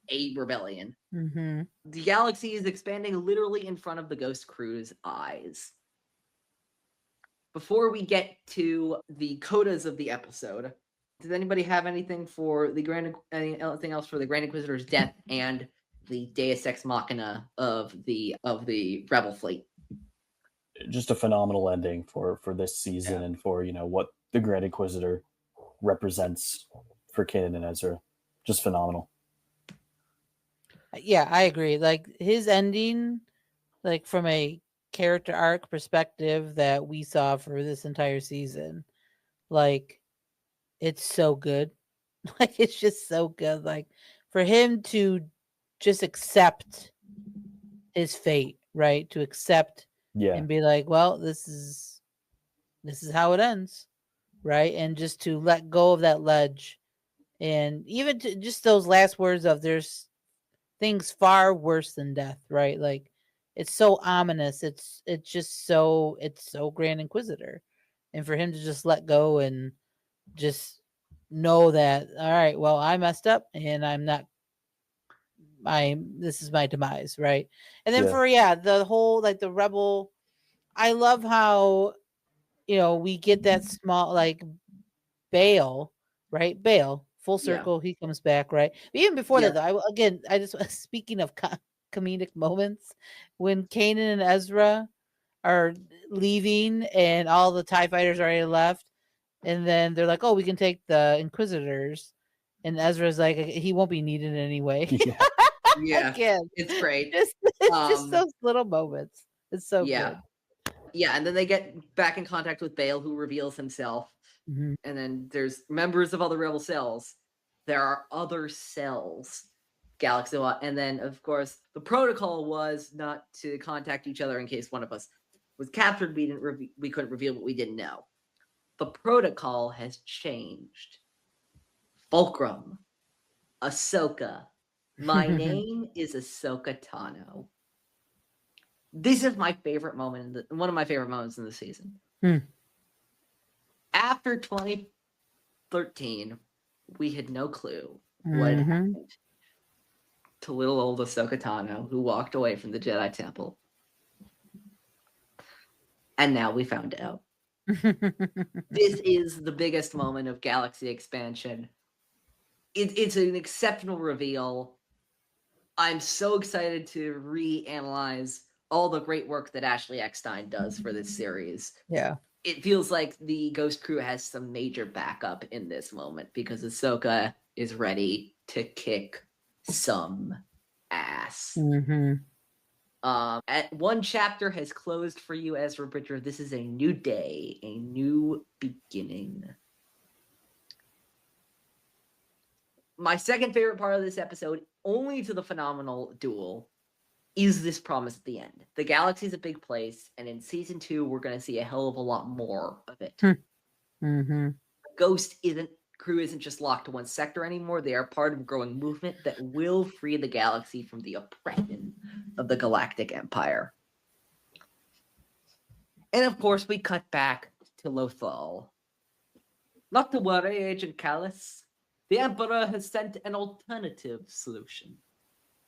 a rebellion. Mm-hmm. The galaxy is expanding literally in front of the Ghost crew's eyes. Before we get to the codas of the episode, does anybody have anything else for the Grand Inquisitor's death and the Deus Ex Machina of the Rebel fleet? Just a phenomenal ending for this season and for what the Grand Inquisitor represents for Kanan and Ezra. Just phenomenal. Yeah, I agree. Like his ending, like from a character arc perspective that we saw for this entire season, like it's so good. Like it's just so good. Like for him to just accept his fate, right? To accept and be like, well, this is how it ends, right? And just to let go of that ledge, and even to just those last words of there's things far worse than death, right? Like it's so ominous. It's so Grand Inquisitor, and for him to just let go and just know that, all right, well, I messed up and I'm not this is my demise, right? And then Yeah. the whole like the rebel, I love how we get that small like Bale, right? Bale, full Yeah. circle, he comes back, right? But even before Yeah. that, though, I just speaking of comedic moments, when Kanan and Ezra are leaving and all the TIE fighters already left, and then they're like, "Oh, we can take the Inquisitors," and Ezra's like, "He won't be needed anyway." Yeah. Yeah. Again, It's great. it's just those little moments. It's so Yeah. good. Yeah, and then they get back in contact with Bale, who reveals himself. Mhm. And then there's members of other rebel cells. There are other cells galaxy-wide. And then, of course, the protocol was not to contact each other in case one of us was captured. We couldn't reveal what we didn't know. The protocol has changed. Fulcrum, Ahsoka. My name is Ahsoka Tano. This is my favorite moment, one of my favorite moments in the season. After 2013, we had no clue what had happened to little old Ahsoka Tano, who walked away from the Jedi Temple. And now we found out. This is the biggest moment of galaxy expansion. It's an exceptional reveal. I'm so excited to reanalyze all the great work that Ashley Eckstein does for this series. Yeah. It feels like the Ghost Crew has some major backup in this moment because Ahsoka is ready to kick some ass. One chapter has closed for you, Ezra Bridger. This is a new day, a new beginning. My second favorite part of this episode, only to the phenomenal duel, is this promise at the end. The galaxy's a big place, and in season 2, we're going to see a hell of a lot more of it. Ghost crew isn't just locked to one sector anymore. They are part of a growing movement that will free the galaxy from the oppression of the Galactic Empire. And of course, we cut back to Lothal. Not to worry, Agent Kallus. The Emperor has sent an alternative solution.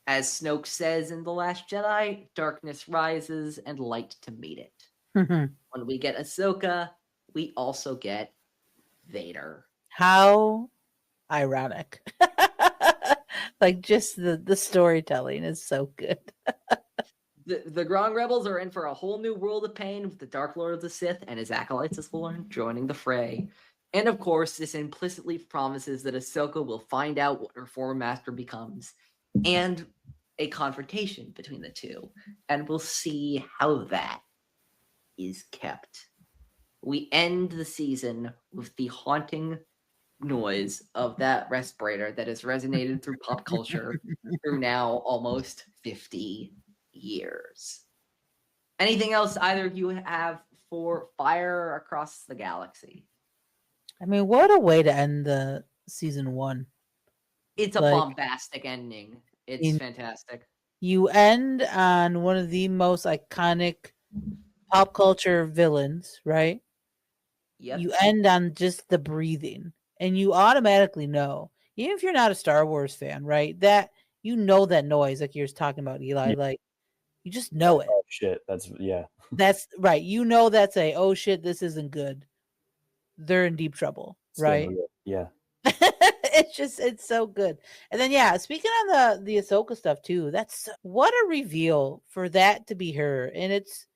As Snoke says in The Last Jedi, darkness rises and light to meet it. When we get Ahsoka, we also get Vader. How ironic. Like just the storytelling is so good. The Grong Rebels are in for a whole new world of pain with the Dark Lord of the Sith and his acolytes as Lauren joining the fray. And of course, this implicitly promises that Ahsoka will find out what her former master becomes, and a confrontation between the two. And we'll see how that is kept. We end the season with the haunting noise of that respirator that has resonated through pop culture through now almost 50 years. Anything else either of you have for Fire Across the Galaxy? I mean, what a way to end the season 1. It's a bombastic ending. It's fantastic. You end on one of the most iconic pop culture villains, right? Yep. You end on just the breathing, and you automatically know, even if you're not a Star Wars fan, right? That that noise, like you're talking about, Eli, like you just know it. Oh shit, that's That's right. That's oh shit, this isn't good. They're in deep trouble, right? Yeah. It's so good. And then speaking on the Ahsoka stuff too, what a reveal for that to be her. And it's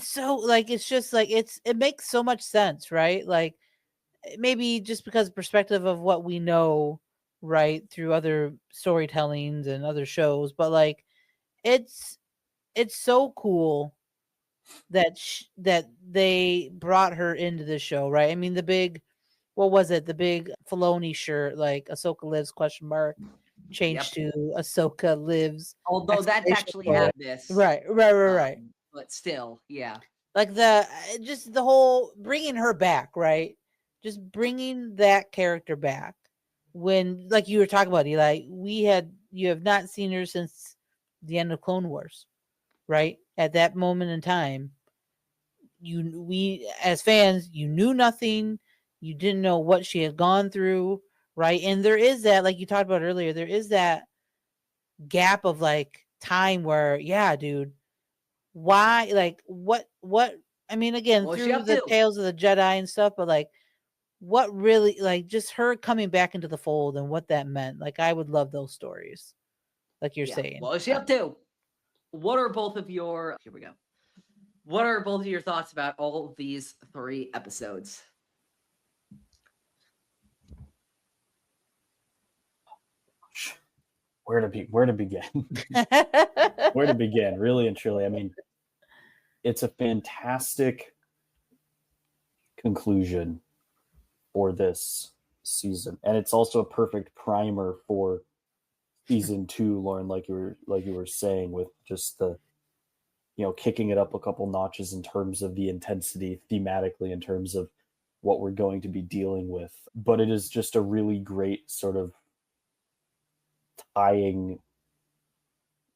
so it makes so much sense, right? Like maybe just because perspective of what we know, right, through other storytellings and other shows, but like it's so cool that that they brought her into the show, right? I mean, the big, what was it? The big Filoni shirt, like Ahsoka lives ? Changed to Ahsoka lives. Although that's actually had this. Right. But still, yeah. Like just the whole bringing her back, right? Just bringing that character back. When, like you were talking about, Eli, you have not seen her since the end of Clone Wars, right? At that moment in time, we as fans, you knew nothing. You didn't know what she had gone through, right? And there is that, like you talked about earlier, there is that gap of like time where, yeah, dude, why, like, what, I mean, again, What was she through up the to? tales of the Jedi and stuff, but like, what really, like, just her coming back into the fold and what that meant. Like, I would love those stories, like you're saying. What was she up to? What are both of your, here we go. What are both of your thoughts about all of these 3 episodes? Where to begin? Where to begin? Really and truly. I mean, it's a fantastic conclusion for this season, and it's also a perfect primer for season 2, Lauren, like you were saying, with just the, kicking it up a couple notches in terms of the intensity thematically, in terms of what we're going to be dealing with. But it is just a really great sort of tying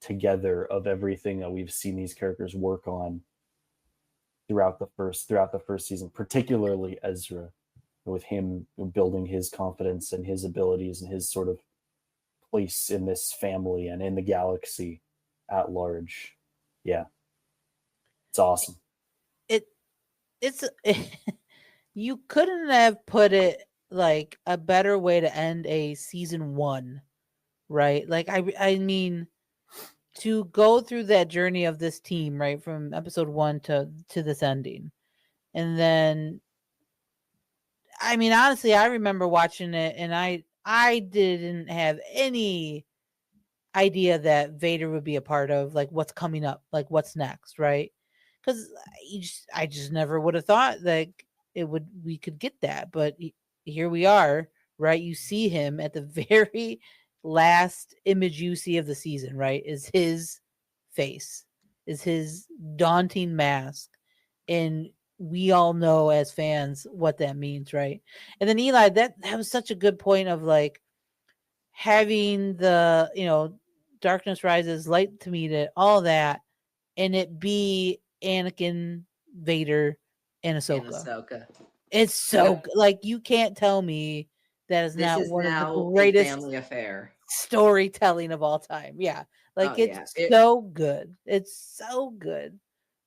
together of everything that we've seen these characters work on throughout the first season, particularly Ezra, with him building his confidence and his abilities and his sort of place in this family and in the galaxy at large. Yeah, it's awesome. It's you couldn't have put it like a better way to end a season 1, right? Like, I mean, to go through that journey of this team, right, from episode 1 to this ending, and then, I mean, honestly, I remember watching it, and I didn't have any idea that Vader would be a part of, like, what's coming up, like what's next, right? Because I just never would have thought like we could get that, but here we are, right? You see him at the very last image you see of the season, right? Is his face, is his daunting mask, and we all know as fans what that means, right? And then Eli, that was such a good point of like having the, darkness rises, light to meet it, all that, and it be Anakin, Vader, and Ahsoka. It's so good. Like, you can't tell me that is not one of the greatest family affair storytelling of all time. Yeah, like it's so good. It's so good,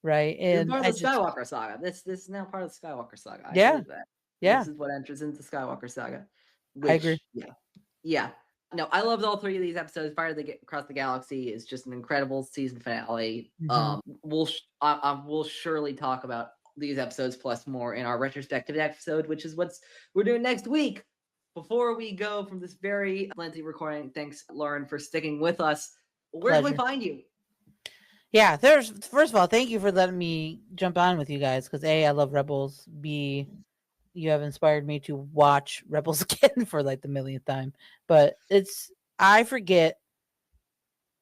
right? And And part of the Skywalker saga. This is now part of the Skywalker saga. I believe that. Yeah. This is what enters into Skywalker saga. I agree. Yeah. No, I loved all 3 of these episodes. Fire Across the Galaxy is just an incredible season finale. Mm-hmm. We'll surely talk about these episodes plus more in our retrospective episode, which is what we're doing next week. Before we go from this very lengthy recording, thanks, Lauren, for sticking with us. Where can we find you? Yeah, first of all, thank you for letting me jump on with you guys, because A, I love Rebels. B, you have inspired me to watch Rebels again for like the millionth time. But I forget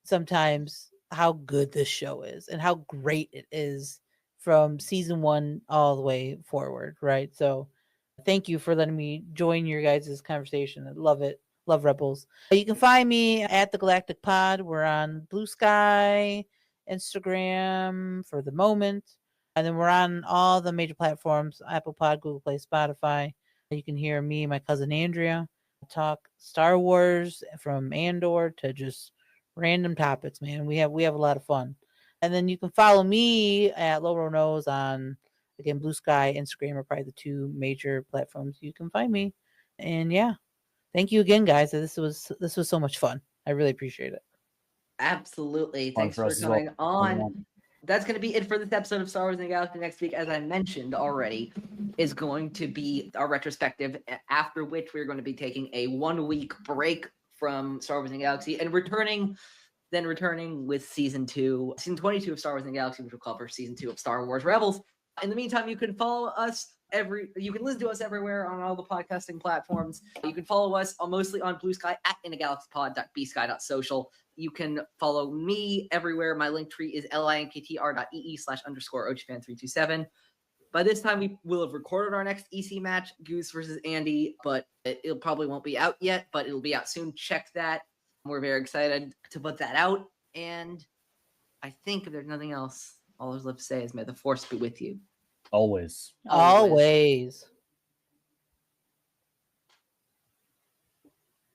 sometimes how good this show is and how great it is from season 1 all the way forward, right? So thank you for letting me join your guys' conversation. I love it. Love Rebels. You can find me at the GALactic Pod. We're on Blue Sky, Instagram for the moment. And then we're on all the major platforms, Apple Pod, Google Play, Spotify. You can hear me and my cousin Andrea talk Star Wars from Andor to just random topics, man. We have a lot of fun. And then you can follow me at Lauren Romo on, again, Blue Sky, Instagram are probably the 2 major platforms you can find me. And yeah, thank you again, guys. This was so much fun. I really appreciate it. Absolutely. Thanks for coming on. That's going to be it for this episode of Star Wars in the Galaxy. Next week, as I mentioned already, is going to be our retrospective, after which we're going to be taking a 1-week break from Star Wars in the Galaxy and returning with season 22 of Star Wars in the Galaxy, which will cover season 2 of Star Wars Rebels. In the meantime, you can follow us you can listen to us everywhere on all the podcasting platforms. You can follow us mostly on Blue Sky at inagaxpod.bsky.social. You can follow me everywhere. My link tree is linktr.ee/_OGFan327. By this time, we will have recorded our next EC match, Goose versus Andy, but it probably won't be out yet, but it'll be out soon. Check that. We're very excited to put that out. And I think if there's nothing else, all there's left to say is may the Force be with you. Always. Always.